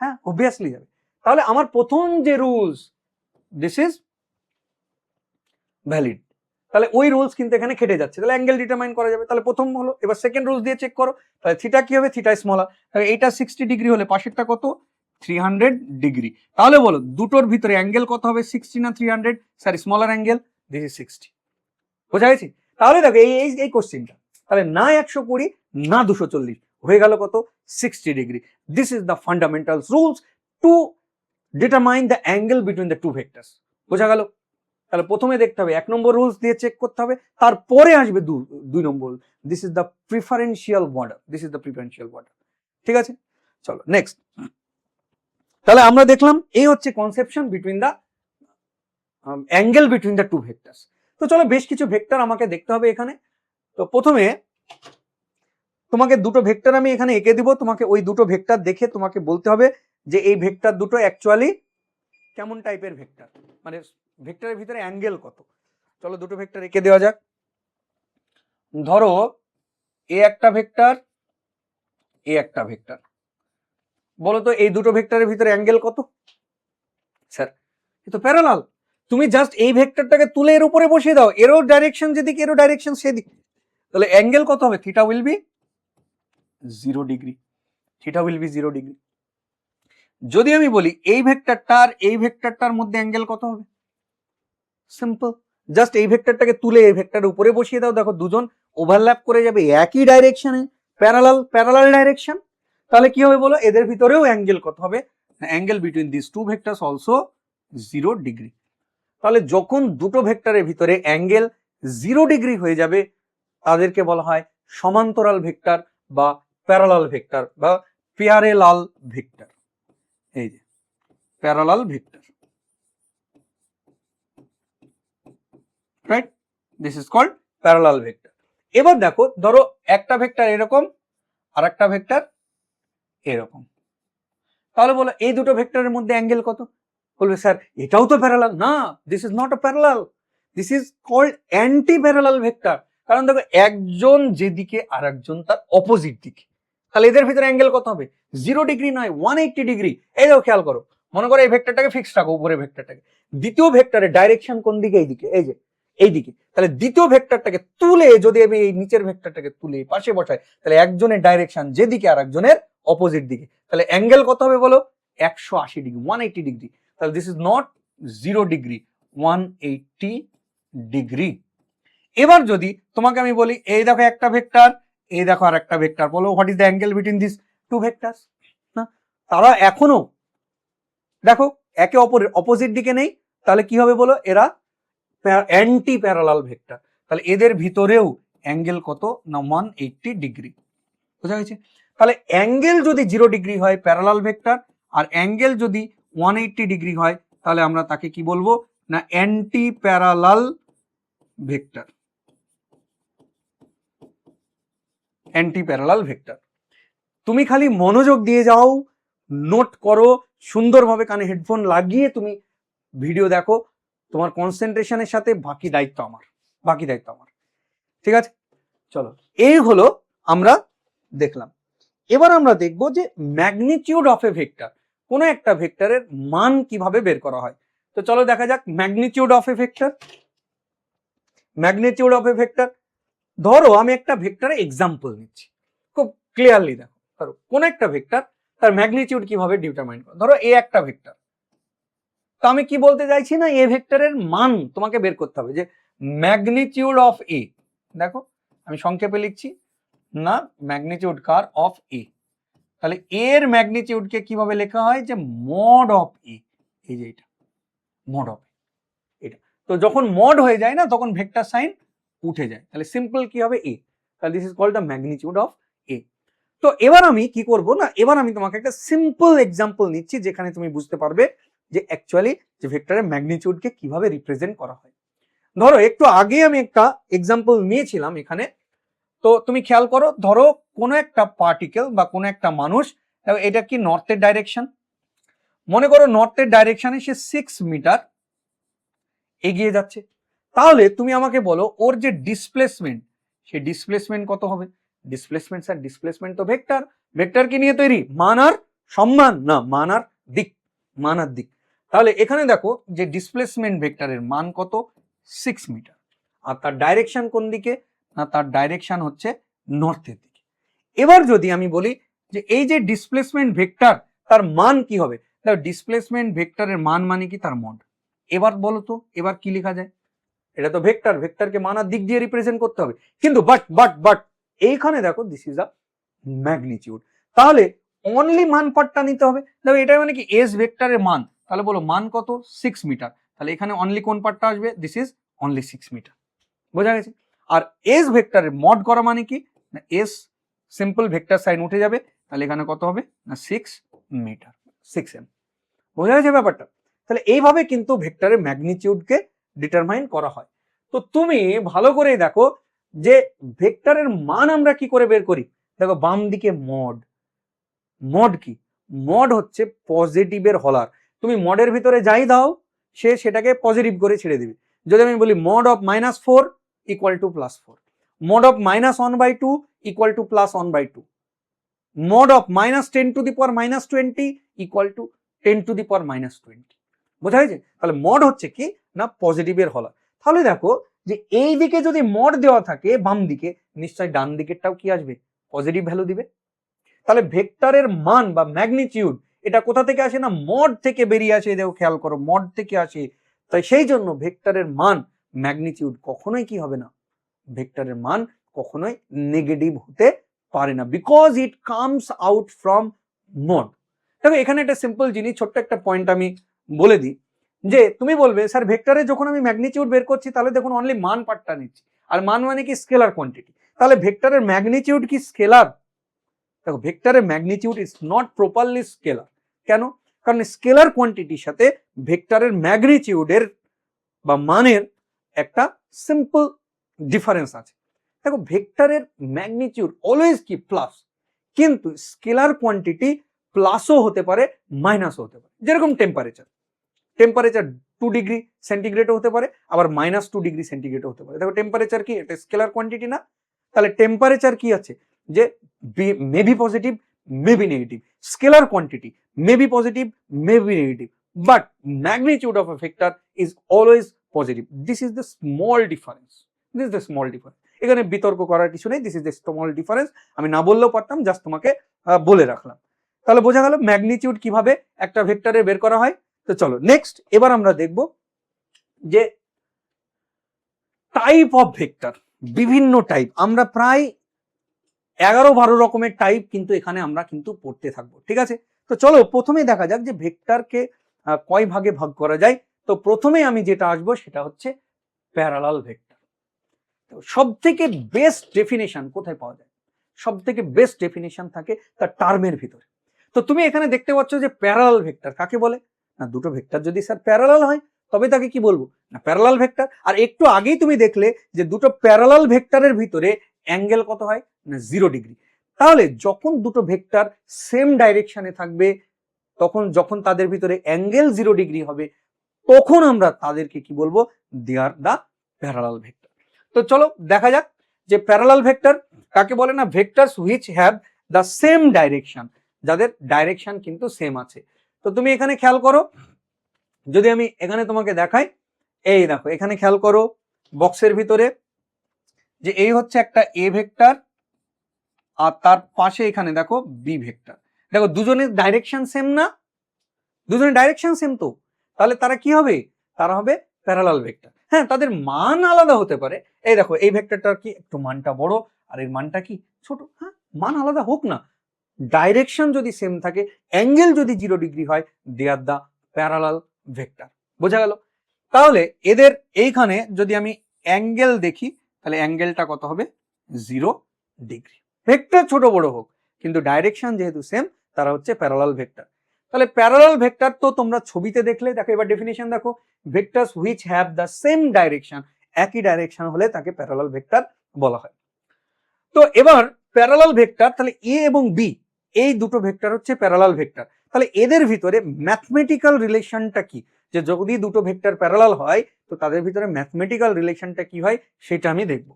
হ্যাঁ অবভিয়াসলি যাবে। তাহলে আমার প্রথম যে রুলস দিস ইজ ভ্যালিড, তাহলে ওই রুলস কিন্তু এখানে খেটে যাচ্ছে, তাহলে অ্যাঙ্গেল ডিটারমাইন করা যাবে। তাহলে প্রথম হলো, এবার সেকেন্ড রুলস দিয়ে চেক করো, তাহলে থিটা কি হবে, থিটা স্মলার, তাহলে এইটা 60 ডিগ্রি হলে পাশেরটা কত, 300 ডিগ্রি। তাহলে বলো দুটোর ভিতরে অ্যাঙ্গেল কত হবে, 60 না 300, sir smaller angle, this is 60। বোঝা গেছে? তাহলে দেখো এই কোশ্চেনটা তাহলে না 120 না 240, হয়ে গেল কত, 60 degree. This is the fundamentals rules to determine the angle between the two vectors. বোঝা গেল? তাহলে প্রথমে দেখতে হবে 1 নম্বর রুলস দিয়ে চেক করতে হবে, তারপরে আসবে 2 number, this is the preferential border, this is the preferential border. ঠিক আছে, চলো নেক্সট। তাহলে আমরা দেখলাম এই হচ্ছে conception between the angle between the two vectors. তো চলো বেশ কিছু ভেক্টর আমাকে দেখতে হবে এখানে। তো প্রথমে তোমাকে দুটো ভেক্টর আমি এখানে এঁকে দিব, তোমাকে ওই দুটো ভেক্টর দেখে তোমাকে বলতে হবে যে এই ভেক্টর দুটো অ্যাকচুয়ালি কেমন টাইপের ভেক্টর, মানে ভেক্টরের ভিতরে অ্যাঙ্গেল কত। চলো দুটো ভেক্টর এঁকে দেওয়া যাক। ধরো এ একটা ভেক্টর, এ একটা ভেক্টর। বলো তো এই দুটো ভেক্টরের ভিতরে অ্যাঙ্গেল কত? স্যার এ তো প্যারালাল। তুমি জাস্ট এই ভেক্টরটাকে তুলে এর উপরে বসিয়ে দাও, এরও ডাইরেকশন যেদিকে এরও ডাইরেকশন সেদিক, তাহলে অ্যাঙ্গেল কত হবে? Theta will be 0 degree. Theta will be 0 degree. যদি আমি বলি এই ভেক্টরটা আর এই ভেক্টরটার মধ্যে অ্যাঙ্গেল কত হবে? সিম্পল, জাস্ট এই ভেক্টরটাকে তুলে এই ভেক্টরের উপরে বসিয়ে দাও, দেখো দুজন ওভারল্যাপ করে যাবে একই ডাইরেকশনে, প্যারালাল ডাইরেকশন। তাহলে কি হবে বলো, এদের ভিতরেও অ্যাঙ্গেল কত হবে? Angle between this two vectors also 0 degree. তাহলে যখন দুটো ভেক্টরের ভিতরে অ্যাঙ্গেল 0 ডিগ্রি হয়ে যাবে তাদেরকে বলা হয় সমান্তরাল ভেক্টর বা প্যারালাল ভেক্টর বা প্যারালাল ভেক্টর। এই যে parallel vector, right, this is called parallel vector. এবার দেখো, ধরো একটা ভেক্টর এরকম আর একটা ভেক্টর এরকম, তাহলে বলো এই দুটো ভেক্টরের মধ্যে অ্যাঙ্গেল কত? বলবে স্যার এটাও তো প্যারালাল। না, this is not a parallel, this is called anti parallel vector. কারণ দেখো একজন যেদিকে আর একজন তার অপোজিট দিকে, তাহলে এদের ভিতরে অ্যাঙ্গেল কত হবে? 0 ডিগ্রি নয়, 180 ডিগ্রি। এই দেখো খেয়াল করো, মনে করো এই ভেক্টরটাকে ফিক্স রাখো, উপরে ভেক্টরটাকে, দ্বিতীয় ভেক্টরের ডাইরেকশন কোন দিকে? এইদিকে, এই যে এইদিকে। তাহলে দ্বিতীয় ভেক্টরটাকে তুলে যদি আমি এই নিচের ভেক্টরটাকে তুলে পাশে বসাই, তাহলে একজনের ডাইরেকশন যেদিকে আর একজনের অপোজিট দিকে, তাহলে অ্যাঙ্গেল কত হবে বলো? 180 ডিগ্রি, 180 ডিগ্রি। তাহলে this is not 0 degree, 180 degree. এবার যদি তোমাকে আমি বলি এই দেখো একটা ভেক্টর, এই দেখো আর একটা ভেক্টর, বলো what is the angle between this two vectors? না, তারা এখনো দেখো একে অপরের অপোজিট দিকে নেই, তাহলে কি হবে বলো? এরা অ্যান্টি প্যারালাল ভেক্টর। তাহলে এদের ভিতরেও অ্যাঙ্গেল কত না? 180 ডিগ্রি। বোঝা গেছে? তাহলে অ্যাঙ্গেল যদি 0 ডিগ্রি হয় প্যারালাল ভেক্টর, আর অ্যাঙ্গেল যদি 180 ডিগ্রি হয়, তাহলে আমরা তাকে কি বলবো না? Anti parallel vector. Anti parallel vector. তুমি খালি মনোযোগ দিয়ে যাও, নোট করো সুন্দরভাবে, কানে হেডফোন লাগিয়ে তুমি ভিডিও দেখো, তোমার কনসেন্ট্রেশনের সাথে। বাকি দায়িত্ব আমার, বাকি দায়িত্ব আমার। ঠিক আছে, চলো এই হলো আমরা দেখলাম। এবার আমরা দেখব যে ম্যাগনিটিউড অফ এ ভেক্টর, কোনো একটা ভেক্টরের মান কিভাবে বের করা হয়। তো চলো দেখা যাক magnitude of A vector. Magnitude of A vector, ধরো আমি একটা ভেক্টরের এক্সাম্পল নিচ্ছি, খুব ক্লিয়ারলি দেখো। ধরো কোন একটা ভেক্টর, তার ম্যাগনিটিউড কিভাবে ডিটারমাইন করো। ধরো এ একটা ভেক্টর, তো আমি কি বলতে চাইছি না, এ ভেক্টরের মান তোমাকে বের করতে হবে, যে ম্যাগনিটিউড অফ এ। দেখো আমি সংক্ষেপে লিখছি না, ম্যাগনিটিউড কার অফ এ। তাহলে এর ম্যাগনিটিউডকে কিভাবে লেখা হয়? যে মড অফ এ। এই যে এটা মড অফ এটা। তো যখন মড হয়ে যায় না, তখন ভেক্টর সাইন উঠে যায়, তাহলে সিম্পল কি হবে? এ। তাহলে this is called the magnitude of A. তো এবার আমি কি করব না, এবার আমি তোমাকে একটা সিম্পল এক্সাম্পল নিচ্ছি, যেখানে তুমি বুঝতে পারবে যে অ্যাকচুয়ালি যে ভেক্টরের ম্যাগনিটিউডকে কিভাবে রিপ্রেজেন্ট করা হয়। ধরো একটু আগে আমি একটা এক্সাম্পল নিয়েছিলাম এখানে, তো তুমি খেয়াল করো, ধরো কোনো একটা পার্টিকেল বা কোনো একটা মানুষ, এটা কি নর্থের ডাইরেকশন, মনে করো নর্থের ডাইরেকশনে সে 6 মিটার এগিয়ে যাচ্ছে। তাহলে তুমি আমাকে বলো ওর যে ডিসপ্লেসমেন্ট, সেই ডিসপ্লেসমেন্ট কত হবে? ডিসপ্লেসমেন্ট স্যার, ডিসপ্লেসমেন্ট তো ভেক্টর, ভেক্টর কি নিয়ে তৈরি? মান আর সম্মান না, মান আর দিক, মান আর দিক। তাহলে এখানে দেখো যে ডিসপ্লেসমেন্ট ভেক্টরের মান কত? 6 মিটার। আর তার ডাইরেকশন কোন দিকে না? তার ডাইরেকশন হচ্ছে নর্থের দিকে। এবার যদি আমি বলি যে এই যে ডিসপ্লেসমেন্ট ভেক্টর, তার মান কি হবে? দেখো ডিসপ্লেসমেন্ট ভেক্টরের মান মানে কি? তার মড। এবার বলো তো, এবার কি লেখা যায়? এটা তো ভেক্টর, ভেক্টরকে মান আর দিক দিয়ে রিপ্রেজেন্ট করতে হবে, কিন্তু বাট এইখানে দেখো দিস ইজ আ ম্যাগনিটিউড। তাহলে অনলি মান পার্টটা নিতে হবে। দেখো এটা মানে কি? এস ভেক্টরের মান, তাহলে বলো মান কত? 6 মিটার। তাহলে এখানে অনলি কোন পার্টটা আসবে? This is only 6 meter. বোঝা গেছে? আর এস ভেক্টরের মড করা মানে কি না? এস সিম্পল ভেক্টর সাইন উঠে যাবে, তাহলে এখানে কত হবে না? 6 মিটার, 6m। বোঝা গেছে ব্যাপারটা? তাহলে এইভাবে কিন্তু ভেক্টরের ম্যাগনিটিউডকে ডিটারমাইন করা হয়। তো তুমি ভালো করে দেখো যে ভেক্টরের মান আমরা কি করে বের করি। দেখো বাম দিকে মড, মড কি, মড হচ্ছে পজিটিভের হলার। তুমি মডের ভিতরে যাই দাও সে সেটাকে পজিটিভ করে ছেড়ে দিবে। যদি আমি বলি mod of -4 equal to +4, mod of -1/2 equal to +1/2, mod of -10⁻⁻20 equal to 10⁻⁻20। বোঝা গেছে? তাহলে মড হচ্ছে কি না পজিটিভের হলার। তাহলে দেখো যে এই দিকে যদি মড দেওয়া থাকে বাম দিকে, নিশ্চয়ই ডান দিকেরটাও কি আসবে, পজিটিভ ভ্যালু দিবে। তাহলে ভেক্টরের মান বা ম্যাগনিটিউড এটা কোথা থেকে আসে না মড থেকে বেরিয়ে আসে। দেখো খেয়াল করো মড থেকে আসে। তাই সেই জন্য ভেক্টরের মান ম্যাগনিটিউড কখনোই কি হবে না, ভেক্টরের মান কখনোই নেগেটিভ হতে পারে না, because it comes out from mod. দেখো এখানে একটা সিম্পল জিনিস, ছোট্ট একটা পয়েন্ট আমি বলে দিই যে তুমি বলবে স্যার ভেক্টরে যখন আমি ম্যাগনিটিউড বের করছি তাহলে দেখুন অনলি মান পার্টটা নিচ্ছি, আর মান মানে কি স্কেলার কোয়ান্টিটি, তাহলে ভেক্টরের ম্যাগনিটিউড কি স্কেলার? দেখো ভেক্টরের magnitude is not properly scalar. কেন? কারণ স্কেলার কোয়ান্টিটির সাথে ভেক্টরের ম্যাগনিটিউডের বা মানের একটা সিম্পল ডিফারেন্স আছে। দেখো ভেক্টরের ম্যাগনিটিউড অলওয়েজ কি প্লাস, কিন্তু স্কেলার কোয়ান্টিটি প্লাসও হতে পারে মাইনাসও হতে পারে। যেরকম টেম্পারেচার, টেম্পারেচার 2 ডিগ্রি সেন্টিগ্রেডও হতে পারে, আবার -2 ডিগ্রি সেন্টিগ্রেডও হতে পারে। দেখো টেম্পারেচার কি, এটা স্কেলার কোয়ান্টিটি না? তাহলে টেম্পারেচার কি আছে যে may be positive may be negative, scalar quantity may be positive may be negative, but magnitude of A vector is always positive. This is the small difference, this is the small difference. এখানে বিতর্ক করার কিছু নেই, this is the small difference. আমি না বললেও পারতাম, just তোমাকে বলে রাখলাম। তাহলে বোঝা গেল ম্যাগনিটিউড কিভাবে একটা ভেক্টরে বের করা হয়। তো চলো নেক্সট, এবার আমরা দেখব যে টাইপ অফ ভেক্টর, বিভিন্ন টাইপ। আমরা প্রায় 11-12 রকমের টাইপ কিন্তু এখানে আমরা কিন্তু পড়তে থাকবো, ঠিক আছে? তো চলো প্রথমে দেখা যাক যে ভেক্টরকে কয় ভাগে ভাগ করা যায়। তো প্রথমে আমি যেটা আসবো সেটা হচ্ছে প্যারালাল ভেক্টর। সব থেকে বেস্ট ডেফিনেশন কোথায় পাওয়া যায়? সব থেকে বেস্ট ডেফিনেশন থাকে তার টার্মের ভিতরে। তো তুমি এখানে দেখতে পাচ্ছ যে প্যারালাল ভেক্টর কাকে বলে না, দুটো ভেক্টর যদি স্যার প্যারালাল হয় তবে তাকে কি বলবো না প্যারালাল ভেক্টর। আর একটু আগেই তুমি দেখলে যে দুটো প্যারালাল ভেক্টরের ভিতরে অ্যাঙ্গেল কত হয় না 0 ডিগ্রি। তাহলে যখন দুটো ভেক্টর সেম ডাইরেকশনে থাকবে, তখন যখন তাদের ভিতরে অ্যাঙ্গেল 0 ডিগ্রি হবে, তখন আমরা তাদেরকে কি বলবো, দে আর দা প্যারালাল ভেক্টর। তো চলো দেখা যাক যে প্যারালাল ভেক্টর কাকে বলে না, vectors which have the same direction, যাদের ডাইরেকশন কিন্তু সেম আছে। তো তুমি এখানে খেয়াল করো, যদি আমি এখানে তোমাকে দেখাই, এই দেখো এখানে খেয়াল করো বক্সের ভিতরে যে এই হচ্ছে একটা এ ভেক্টর, আর তার পাশে এখানে দেখো বি ভেক্টর। দেখো দুজনের ডাইরেকশন সেম না, দুজনের ডাইরেকশন সেম, তো তাহলে তারা কি হবে, তারা হবে প্যারালাল ভেক্টর। হ্যাঁ তাদের মান আলাদা হতে পারে, এই দেখো এই ভেক্টরটার কি একটু মানটা বড় আর এর মানটা কি ছোট, হ্যাঁ মান আলাদা হোক না, ডাইরেকশন যদি সেম থাকে, অ্যাঙ্গেল যদি 0 ডিগ্রি হয়, দে আর দা প্যারালাল ভেক্টর। বোঝা গেল? তাহলে এদের এইখানে যদি আমি অ্যাঙ্গেল দেখি, তাহলে অ্যাঙ্গেলটা কত হবে 0 ডিগ্রি। ভেক্টর ছোট বড় হোক, কিন্তু ডাইরেকশন যেহেতু সেম, তারা হচ্ছে প্যারালাল ভেক্টর। তাহলে প্যারালাল ভেক্টর তো তোমরা ছবিতে দেখলে। দেখো এবার ডেফিনিশন দেখো, vectors which have the same direction, একই ডাইরেকশন হলে তাকে প্যারালাল ভেক্টর বলা হয়। তো এবার প্যারালাল ভেক্টর, তাহলে এ এবং বি এই দুটো ভেক্টর হচ্ছে প্যারালাল ভেক্টর। তাহলে এদের ভিতরে ম্যাথমেটিক্যাল রিলেশনটা কি, যে যদি দুটো ভেক্টর প্যারালাল হয় তো তাদের ভিতরে ম্যাথমেটিক্যাল রিলেশনটা কি হয় সেটা আমি দেখব।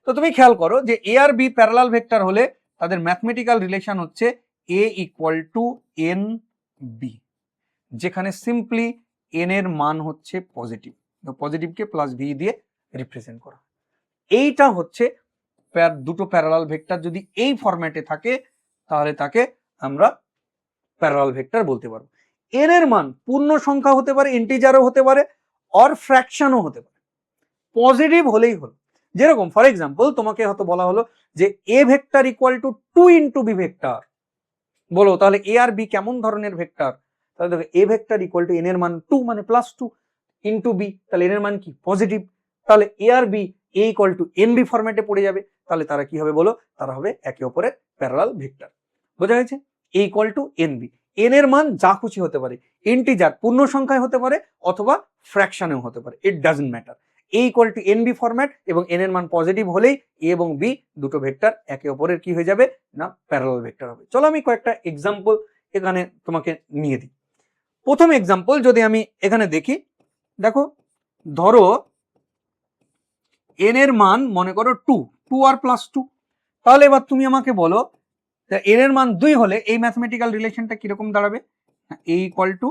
তো তুমি খেয়াল করো যে এ আর বি প্যারালাল ভেক্টর হলে তাদের ম্যাথমেটিক্যাল রিলেশন হচ্ছে এ ইকুয়াল টু এন বি, যেখানে সিম্পলি এন এর মান হচ্ছে পজিটিভ, পজিটিভকে প্লাস ভি দিয়ে রিপ্রেজেন্ট করা। এইটা হচ্ছে দুটো প্যারালাল ভেক্টর যদি এই ফরম্যাটে থাকে তাহলে তাকে আমরা প্যারালাল ভেক্টর বলতে পারবো। এন এর মান পূর্ণ সংখ্যা হতে পারে, ইন্টিজারও হতে পারে, অর ফ্র্যাকশনও হতে পারে, পজিটিভ হলেই হলো। যেরকম ফর এক্সাম্পল তোমাকে হয়তো বলা হলো যে A vector equal to 2 into B vector, বলো তাহলে এ আর বি কেমন ধরনের ভেক্টর? তাহলে দেখো এ ভেক্টর ইকুয়াল টু এন এর মান 2 মানে +2 ইন্টু বি, তাহলে এন এর মান কি পজিটিভ, তাহলে এ আর B A equal to N B ফরম্যাটে পড়ে যাবে। তাহলে তারা কি হবে বলো, তারা হবে একে অপরের প্যারালাল ভেক্টর। বোঝা গেছে? A equal to N B, N এর মান যা খুশি হতে পারে, ইন্টিজার পূর্ণ সংখ্যায় হতে পারে অথবা ফ্র্যাকশনেও হতে পারে, it doesn't matter. A equal to N B format এবং এন এর মান পজিটিভ হলেই এ এবং বি দুটো ভেক্টর একে অপরের কি হয়ে যাবে না প্যারালাল ভেক্টর হবে। চলো আমি কয়েকটা এক্সাম্পল এখানে তোমাকে নিয়ে দিই। প্রথম এক্সাম্পল যদি আমি এখানে দেখি, দেখো ধরো এন এর মান মনে করো 2 আর প্লাস 2, তাহলে এবার তুমি আমাকে বলো এন এর মান 2 হলে এই ম্যাথমেটিক্যাল রিলেশনটা কিরকম দাঁড়াবে, এ ইকুয়াল টু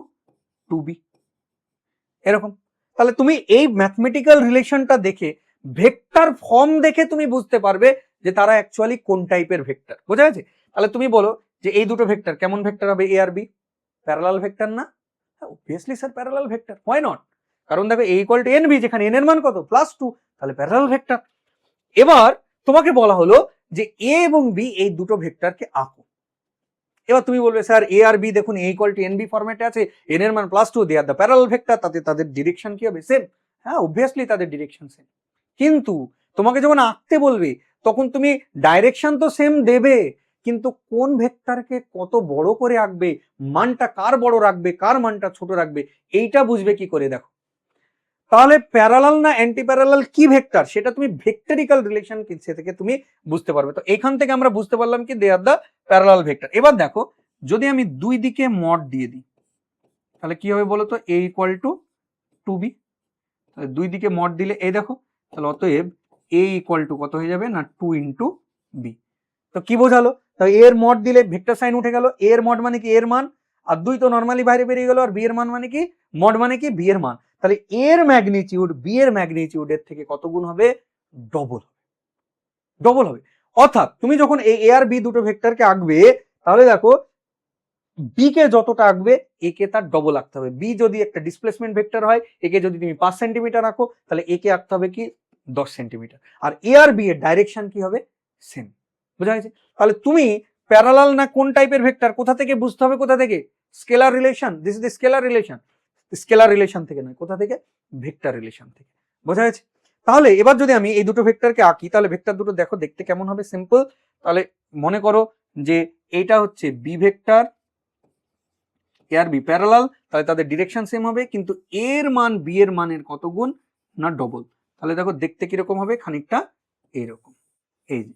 2b এরকম। তাহলে তুমি এই ম্যাথমেটিক্যাল রিলেশনটা দেখে ভেক্টর ফর্ম দেখে তুমি বুঝতে পারবে যে তারা অ্যাকচুয়ালি কোন টাইপের ভেক্টর, বোঝা গেছে? তাহলে তুমি বলো যে এই দুটো ভেক্টর কেমন ভেক্টর হবে, এ আর বি প্যারালাল ভেক্টর না? Obviously sir parallel vector, why not? কারণ দেখো A equal to N B, যেখানে এন এর মান কত +2, তাহলে প্যারালাল ভেক্টর। এবার তোমাকে বলা হলো যে এ এবং বি এই দুটো ভেক্টরকে আঁকো। এবার তুমি বলবে স্যার এ আর বি দেখুন এ ইকুয়াল টু এন বি ফরম্যাটে আছে, এন এর মান +2, দে আর দ্য প্যারালাল ভেক্টর, তাতে তাদের ডিরেকশন কি হবে সেম। হ্যাঁ অবভিয়াসলি তাদের ডিরেকশন সেম, কিন্তু তোমাকে যখন আঁকতে বলবে তখন তুমি ডাইরেকশন তো সেম দেবে, কিন্তু কোন ভেক্টরকে কত বড় করে আঁকবে, মানটা কার বড় রাখবে কার মানটা ছোট রাখবে, এইটা বুঝবে কি করে? দেখো তাহলে প্যারালাল না অ্যান্টি প্যারালাল কি ভেক্টর সেটা তুমি ভেক্টরিক্যাল রিলেশন সে থেকে তুমি বুঝতে পারবে। তো এখান থেকে আমরা বুঝতে পারলাম কি দে আর দ্য প্যারালাল ভেক্টর। এবার দেখো যদি আমি দুই দিকে মড দিয়ে দিই তাহলে কি হবে বলো তো, এ ইকুয়াল টু 2b, দুই দিকে মড দিলে এই দেখো তাহলে অতএব এ ইকুয়াল টু কত হয়ে যাবে না 2 ইন্টু বি। তো কি বোঝালো, তাহলে এর মড দিলে ভেক্টর সাইন উঠে গেল, এর মড মানে কি এর মান, আর 2 তো নর্মালি বাইরে বেরিয়ে গেল, আর বি এর মান মানে কি মড মানে কি বি এর মান, তাহলে এর ম্যাগনিটিউড বি এর ম্যাগনিটিউডের থেকে কত গুণ হবে, ডবল হবে, ডবল হবে। অর্থাৎ তুমি যখন এই এ আর বি দুটো ভেক্টরকে আঁকবে তাহলে দেখো বি কে যতটা আঁকবে এ কে তার ডবল আঁকতে হবে। বি যদি একটা ডিসপ্লেসমেন্ট ভেক্টর হয়, একে যদি তুমি 5 সেন্টিমিটার আঁকো তাহলে এ কে আঁকতে হবে কি 10 সেন্টিমিটার, আর এ আর বি এর ডাইরেকশন কি হবে সেম, বোঝা গেছে? তাহলে তুমি প্যারালাল না কোন টাইপের ভেক্টর কোথা থেকে বুঝতে হবে, কোথা থেকে, scalar relation, this is the scalar relation, scalar relation থেকে নয়, কোথা থেকে, ভেক্টর রিলেশন থেকে, বোঝা গেছে? তাহলে এবার যদি আমি এই দুটো ভেক্টরকে আঁকি তাহলে ভেক্টর দুটো দেখো দেখতে কেমন হবে, সিম্পল। তাহলে মনে করো যে এইটা হচ্ছে বি ভেক্টর, এ আর বি প্যারালাল, তাহলে তাদের ডিরেকশন সেম হবে, কিন্তু এর মান বি এর মানের কত গুণ না ডবল। তাহলে দেখো দেখতে কিরকম হবে, খানিকটা এইরকম, এই যে।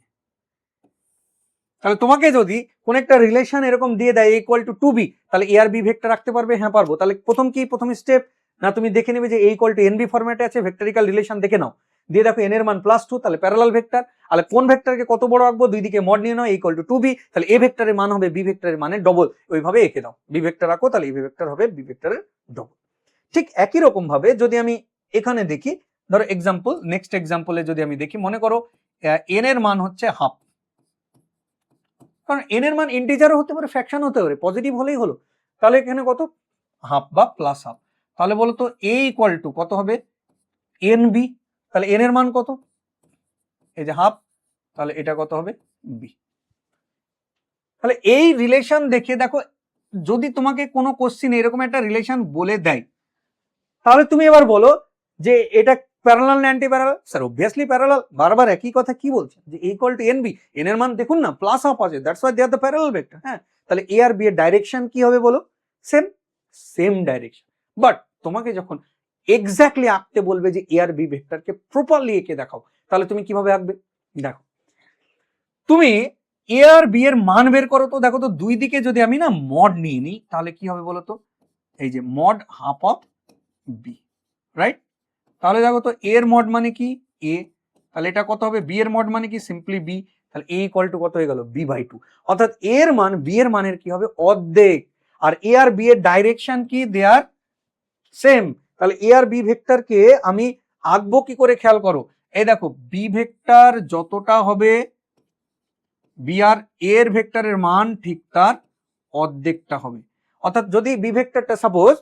তাহলে তোমাকে যদি কোন একটা রিলেশন এরকম দিয়ে দেয় ইকুয়াল টু 2b, তাহলে এ আর বি ভেক্টর রাখতে পারবে, হ্যাঁ পারবো। তাহলে প্রথম স্টেপ না তুমি দেখে নেবে যে এ ইকুয়াল টু এনবি ফরম্যাটে আছে, ভেক্টরিক্যাল রিলেশন দেখে নাও, দিয়ে দেখো এন এর মান +2, তাহলে প্যারালাল ভেক্টর। তাহলে কোন ভেক্টরকে কত বড় রাখবো, দুই দিকে মড নিয়ে নাও, ইকুয়াল টু 2b, তাহলে এ ভেক্টরের মান হবে বি ভেক্টরের মানের ডবল, ওইভাবে এঁকে দাও, বি ভেক্টর রাখো তাহলে এ ভেক্টর হবে বি ভেক্টরের ডবল। ঠিক একই রকম ভাবে যদি আমি এখানে দেখি, ধরো এক্সাম্পল, নেক্সট এক্সাম্পলে যদি আমি দেখি, মনে করো এন এর মান হচ্ছে হাফ, কারণ এন এর মান ইন্টিজারও হতে পারে ফ্র্যাকশন হতে পারে, পজিটিভ হলেই হলো, তাহলে এখানে কত হাফ বা প্লাস হাফ। তাহলে বলো তো এ ইকুয়াল টু কত হবে এন বি, তাহলে এন এর মান কত, এই যে হাফ, তাহলে এটা কত হবে বি। তাহলে এই রিলেশন দেখে দেখো যদি তোমাকে কোনো কোশ্চিন এরকম একটা রিলেশন বলে দেয় তাহলে তুমি এবার বলো যে এটা প্যারালাল না anti parallel, sir obviously parallel, বারবার একই কথা কি বলছে যে equal to N B, N এর মান দেখুন না প্লাস হাফ আছে, that's why they are the parallel vector. হ্যাঁ তাহলে এ আর বি এর ডাইরেকশন কি হবে বলো, সেম, সেম ডাইরেকশন। বাট তোমাকে যখন এক্স্যাক্টলি আঁকতে বলবে যে এ আর বি ভেক্টরকে প্রপারলি এঁকে দেখাও, তাহলে তুমি কিভাবে আঁকবে, দেখো তুমি এ আর বি এর মান বের করো তো, দেখো তো দুই দিকে যদি আমি না মড নিয়ে নিই তাহলে কি হবে বলো তো, এই যে mod half of B, right? তাহলে দেখো তো এর মড মানে কি এ, তাহলে এটা কত হবে, বি এর মড মানে কি সিম্পলি বি, তাহলে এ ইকুয়াল টু কত হয়ে গেল b/2, অর্থাৎ এর মান বি এর মানের কি হবে অর্ধেক, আর এ আর বি এর ডাইরেকশন কি দে আর সেম। তাহলে এ আর বি ভেক্টরকে আমি আঁকবো কি করে খেয়াল করো, এই দেখো বি ভেক্টর যতটা হবে বি আর এর ভেক্টরের মান ঠিক তার অর্ধেকটা হবে। অর্থাৎ যদি বি ভেক্টরটা সাপোজ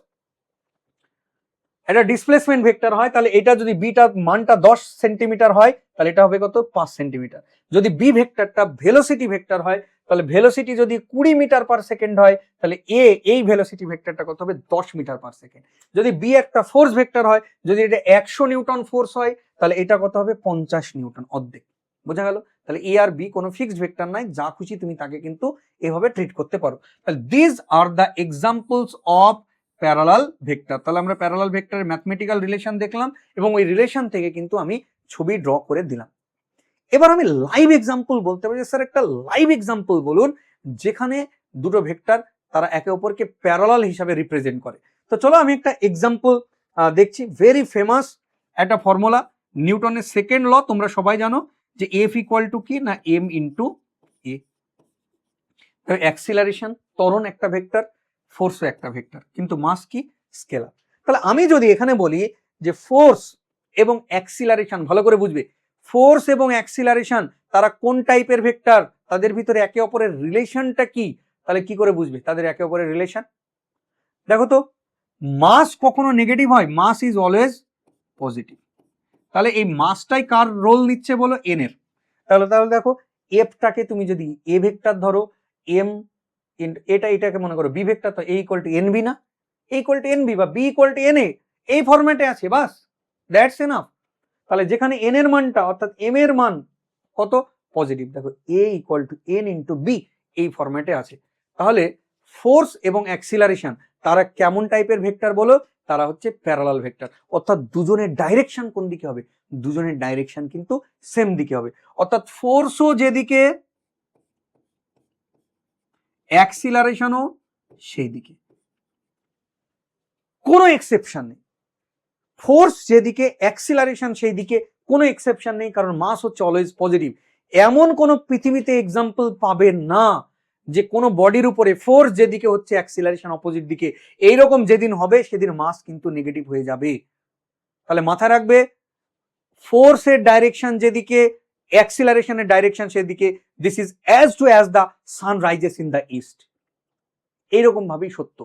এটা ডিসপ্লেসমেন্ট ভেক্টর হয় তাহলে এটা যদি বিটা মানটা 10 সেন্টিমিটার হয় তাহলে এটা হবে কত 5 সেন্টিমিটার। যদি বি ভেক্টরটা ভেলোসিটি ভেক্টর হয় তাহলে ভেলোসিটি যদি 20 মিটার পার সেকেন্ড হয় তাহলে এই ভেলোসিটি ভেক্টরটা কত হবে 10 মিটার পার সেকেন্ড। যদি বি একটা ফোর্স ভেক্টর হয়, যদি এটা 100 নিউটন ফোর্স হয় তাহলে এটা কত হবে 50 নিউটন, অর্ধেক। বোঝা গেল? তাহলে এ আর বি কোনো ফিক্সড ভেক্টর নাই, যা খুশি তুমি তাকে কিন্তু এভাবে ট্রিট করতে পারো। তাহলে this are the examples of parallel vector. তাহলে আমরা প্যারালাল ভেক্টরের ম্যাথমেটিক্যাল রিলেশন দেখলাম এবং ওই রিলেশন থেকে কিন্তু আমি ছবি ড্র করে দিলাম। এবার আমি লাইভ এক্সাম্পল বলতে পারি, স্যার একটা লাইভ এক্সাম্পল বলুন যেখানে দুটো ভেক্টর তারা একে অপরকে প্যারালাল হিসাবে রিপ্রেজেন্ট করে। তো চলো আমি একটা এক্সাম্পল দেখছি। ভেরি ফেমাস একটা ফর্মুলা, নিউটনের সেকেন্ড ল তোমরা সবাই জানো যে এফ ইকুয়াল টু কি না এম ইন্টু এ। অ্যাক্সিলারেশন ত্বরণ একটা ভেক্টর, ফোর্সও একটা ভেক্টর, কিন্তু মাস কি স্কেলার। তাহলে আমি যদি এখানে বলি যে ফোর্স এবং অ্যাক্সিলারেশন, ভালো করে বুঝবে, ফোর্স এবং অ্যাক্সিলারেশন তারা কোন টাইপের ভেক্টর, তাদের ভিতরে একে অপরের রিলেশনটা কি, তাহলে কি করে বুঝবে তাদের একে অপরের রিলেশন? দেখো তো, মাস কখনো নেগেটিভ হয়, মাস ইজ অলওয়েজ পজিটিভ। তাহলে এই মাসটাই কার রোল নিচ্ছে বলো, এন এর। তাহলে তাহলে দেখো এফটাকে তুমি যদি এ ভেক্টর ধরো, এম এটাকে মনে করো বি ভেক্টর, তো A equal to N B না, A equal to N B বা B equal to N A, এই ফরম্যাটে আছে, বাস দ্যাটস এনাফ। তাহলে যেখানে এন এর মানটা অর্থাৎ এম এর মান কত পজিটিভ, দেখো A equal to n into B, এই ফরম্যাটে আছে। তাহলে ফোর্স এবং অ্যাক্সিলারেশন তারা কেমন টাইপের ভেক্টর বলো, তারা হচ্ছে প্যারালাল ভেক্টর। অর্থাৎ দুজনের ডাইরেকশন কোন দিকে হবে, দুজনের ডাইরেকশন কিন্তু সেম দিকে হবে। অর্থাৎ ফোর্সও যেদিকে, অ্যাক্সিলারেশনও সেই দিকে, কোনো এক্সেপশন নেই। ফোর্স যেদিকে, অ্যাক্সিলারেশন সেই দিকে, কোনো এক্সেপশন নেই, কারণ মাস হচ্ছে অলওয়েজ পজিটিভ। এমন কোনো পৃথিবীতে এক্সাম্পল পাবেন না যে কোনো বডির উপরে ফোর্স যেদিকে হচ্ছে অ্যাক্সিলারেশন অপোজিট দিকে, এইরকম যেদিন হবে সেদিন মাস কিন্তু নেগেটিভ হয়ে যাবে। তাহলে মাথায় রাখবে, ফোর্সের ডাইরেকশন যেদিকে, অ্যাক্সিলারেশনের ডাইরেকশন সেদিকে, this is as to as the sun rises in the east, এইরকম ভাবেই সত্য।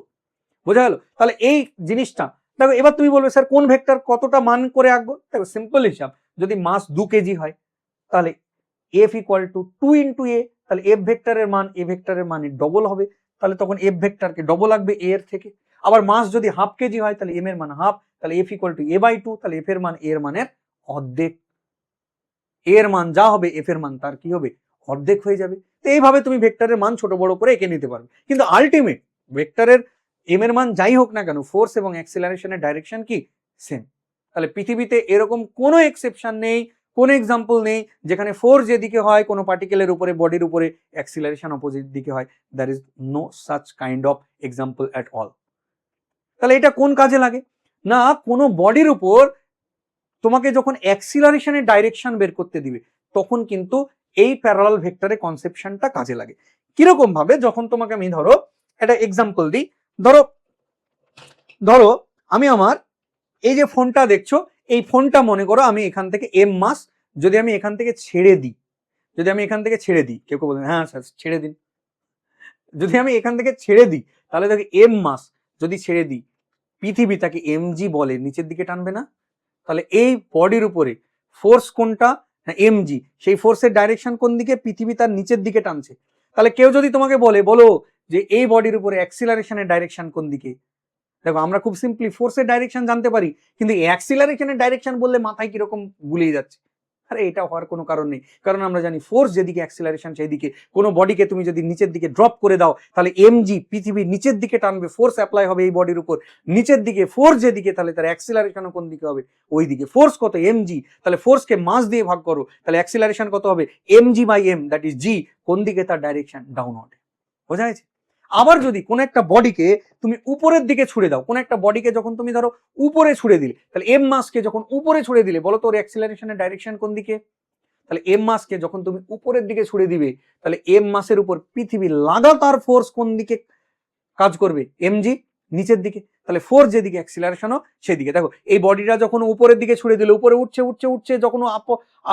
বোঝা গেল? তাহলে এই জিনিসটা দেখো। এবার তুমি বলবে স্যার কোন ভেক্টর কতটা মান করে আঁকবো? দেখো সিম্পল হিসাব, যদি মাস 2 কেজি হয় তাহলে এফ ইকুয়াল টু 2 ইন্টু এ, তাহলে এফ ভেক্টরের মান এ ভেক্টরের মানের ডবল হবে, তাহলে তখন এফ ভেক্টরকে ডবল লাগবে এ এর থেকে। আবার মাস যদি হাফ কেজি হয় তাহলে এম এর মান হাফ, তাহলে F equal to A by 2, তাহলে এফ এর মান এর মানের অর্ধেক। এর মান যা হবে এফ এর মান তার কি হবে, অর্ধেক হয়ে যাবে। তো এইভাবে তুমি ভেক্টরের মান ছোট বড় করে এঁকে নিতে পারবে, কিন্তু আলটিমেট ভেক্টরের এম এর মান যাই হোক না কেন, ফোর্স এবং অ্যাক্সিলারেশনের ডাইরেকশন কি সেম। তাহলে পৃথিবীতে এরকম কোনো এক্সেপশন নেই, কোনো এক্সাম্পল নেই যেখানে ফোর্স যেদিকে হয় কোনো পার্টিকেলের উপরে, বডির উপরে, অ্যাক্সিলারেশন অপোজিট দিকে হয়। There is no such kind of example at all. তাহলে এটা কোন কাজে লাগে না, কোনো বডির উপর তোমাকে যখন অ্যাক্সিলারেশনের ডাইরেকশন বের করতে দিবে তখন কিন্তু এই প্যারালাল ভেক্টরের কনসেপশনটা কাজে লাগে। কিরকম ভাবে, যখন তোমাকে আমি ধরো একটা এক্সাম্পল দিই, ধরো আমি আমার এই যে ফোনটা দেখছো, এই ফোনটা মনে করো আমি এখান থেকে এম মাস যদি আমি এখান থেকে ছেড়ে দিই, কেউ কেউ বলেন হ্যাঁ স্যার ছেড়ে দিন, যদি আমি এখান থেকে ছেড়ে দিই তাহলে দেখো এম মাস যদি ছেড়ে দিই, পৃথিবী তাকে এম জি বলে নিচের দিকে টানবে না? তাহলে এই বডির উপরে ফোর্স কোনটা, হ্যাঁ এম জি, সেই ফোর্সের ডাইরেকশন কোন দিকে, পৃথিবী তার নিচের দিকে টানছে। তাহলে কেউ যদি তোমাকে বলো যে এই বডির উপরে অ্যাক্সিলারেশনের ডাইরেকশন কোন দিকে, দেখো আমরা খুব সিম্পলি ফোর্সের ডাইরেকশন জানতে পারি, কিন্তু অ্যাক্সিলারেশনের ডাইরেকশন বললে মাথায় কিরকম গুলিয়ে যাচ্ছে। আরে এটা হওয়ার কোনো কারণ নেই, কারণ আমরা জানি ফোর্স যেদিকে অ্যাক্সিলারেশন সেই দিকে। কোনো বডিকে তুমি যদি নিচের দিকে ড্রপ করে দাও তাহলে এমজি পৃথিবীর নিচের দিকে টানবে, ফোর্স অ্যাপ্লাই হবে এই বডির উপর নিচের দিকে, ফোর্স যেদিকে তাহলে তার অ্যাক্সিলারেশনও কোন দিকে হবে, ওই দিকে। ফোর্স কত, এমজি, তাহলে ফোর্সকে মাস দিয়ে ভাগ করো, তাহলে অ্যাক্সিলারেশন কত হবে, mg by m, that is g, কোন দিকে তার ডাইরেকশন, ডাউনওয়ার্ড। বোঝা গেছে? আবার যদি কোন একটা বডিকে তুমি উপরের দিকে ছুড়ে দাও, কোন একটা বডিকে যখন তুমি ধরো উপরে ছুড়ে দিলে, তাহলে এম মাসকে যখন উপরে ছুড়ে দিলে বলো তো ওর অ্যাক্সিলারেশনের ডাইরেকশন কোন দিকে? তাহলে এম মাসকে যখন তুমি উপরের দিকে ছুড়ে দিবে তাহলে এম মাসের উপর পৃথিবীর লাগাতার ফোর্স কোন দিকে কাজ করবে, এমজি নিচের দিকে। তাহলে ফোর্স যেদিকে অ্যাক্সিলারেশনও সেদিকে। দেখো এই বডিটা যখন উপরের দিকে ছুড়ে দিলে উপরে উঠছে, যখন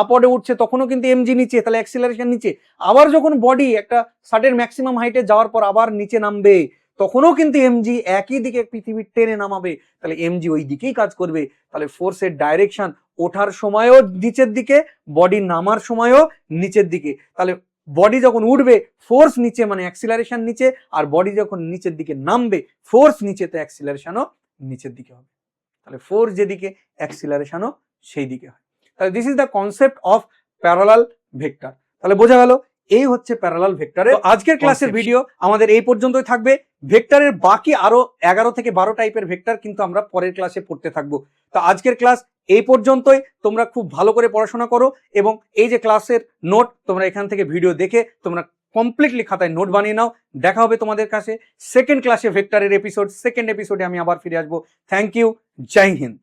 আপওয়ার্ডে উঠছে তখনও কিন্তু এমজি নিচে, তাহলে অ্যাক্সিলারেশন নিচে। আবার যখন বডি একটা সার্টেন ম্যাক্সিমাম হাইটে যাওয়ার পর আবার নিচে নামবে তখনও কিন্তু এমজি একই দিকে পৃথিবীর টেনে নামাবে, তাহলে এমজি ওই দিকেই কাজ করবে। তাহলে ফোর্সের ডাইরেকশন ওঠার সময়ও নিচের দিকে, বডি নামার সময়ও নিচের দিকে। তাহলে বডি যখন উঠবে ফোর্স নিচে মানে অ্যাক্সিলারেশন নিচে, আর বডি যখন নিচের দিকে নামবে ফোর্স নিচে, তো অ্যাক্সিলারেশনও নিচের দিকে হবে। তাহলে ফোর্স যেদিকে অ্যাক্সিলারেশনও সেই দিকে হয়। তাহলে this is the concept of parallel vector. তাহলে বোঝা গেল এই হচ্ছে প্যারালাল ভেক্টরের আজকের ক্লাসের concept। ভিডিও আমাদের এই পর্যন্তই থাকবে। ভেক্টরের বাকি আরো 11 থেকে 12 টাইপের ভেক্টর কিন্তু আমরা পরের ক্লাসে পড়তে থাকবো। তো আজকের ক্লাস এই পর্যন্তই। তোমরা খুব ভালো করে পড়াশোনা করো এবং এই যে ক্লাসের নোট তোমরা এখান থেকে ভিডিও দেখে তোমরা কমপ্লিটলি খাতায় নোট বানিয়ে নাও। দেখা হবে তোমাদের কাছে সেকেন্ড ক্লাসে ভেক্টরের সেকেন্ড এপিসোডে আমি আবার ফিরে আসবো। থ্যাংক ইউ, জয় হিন্দ।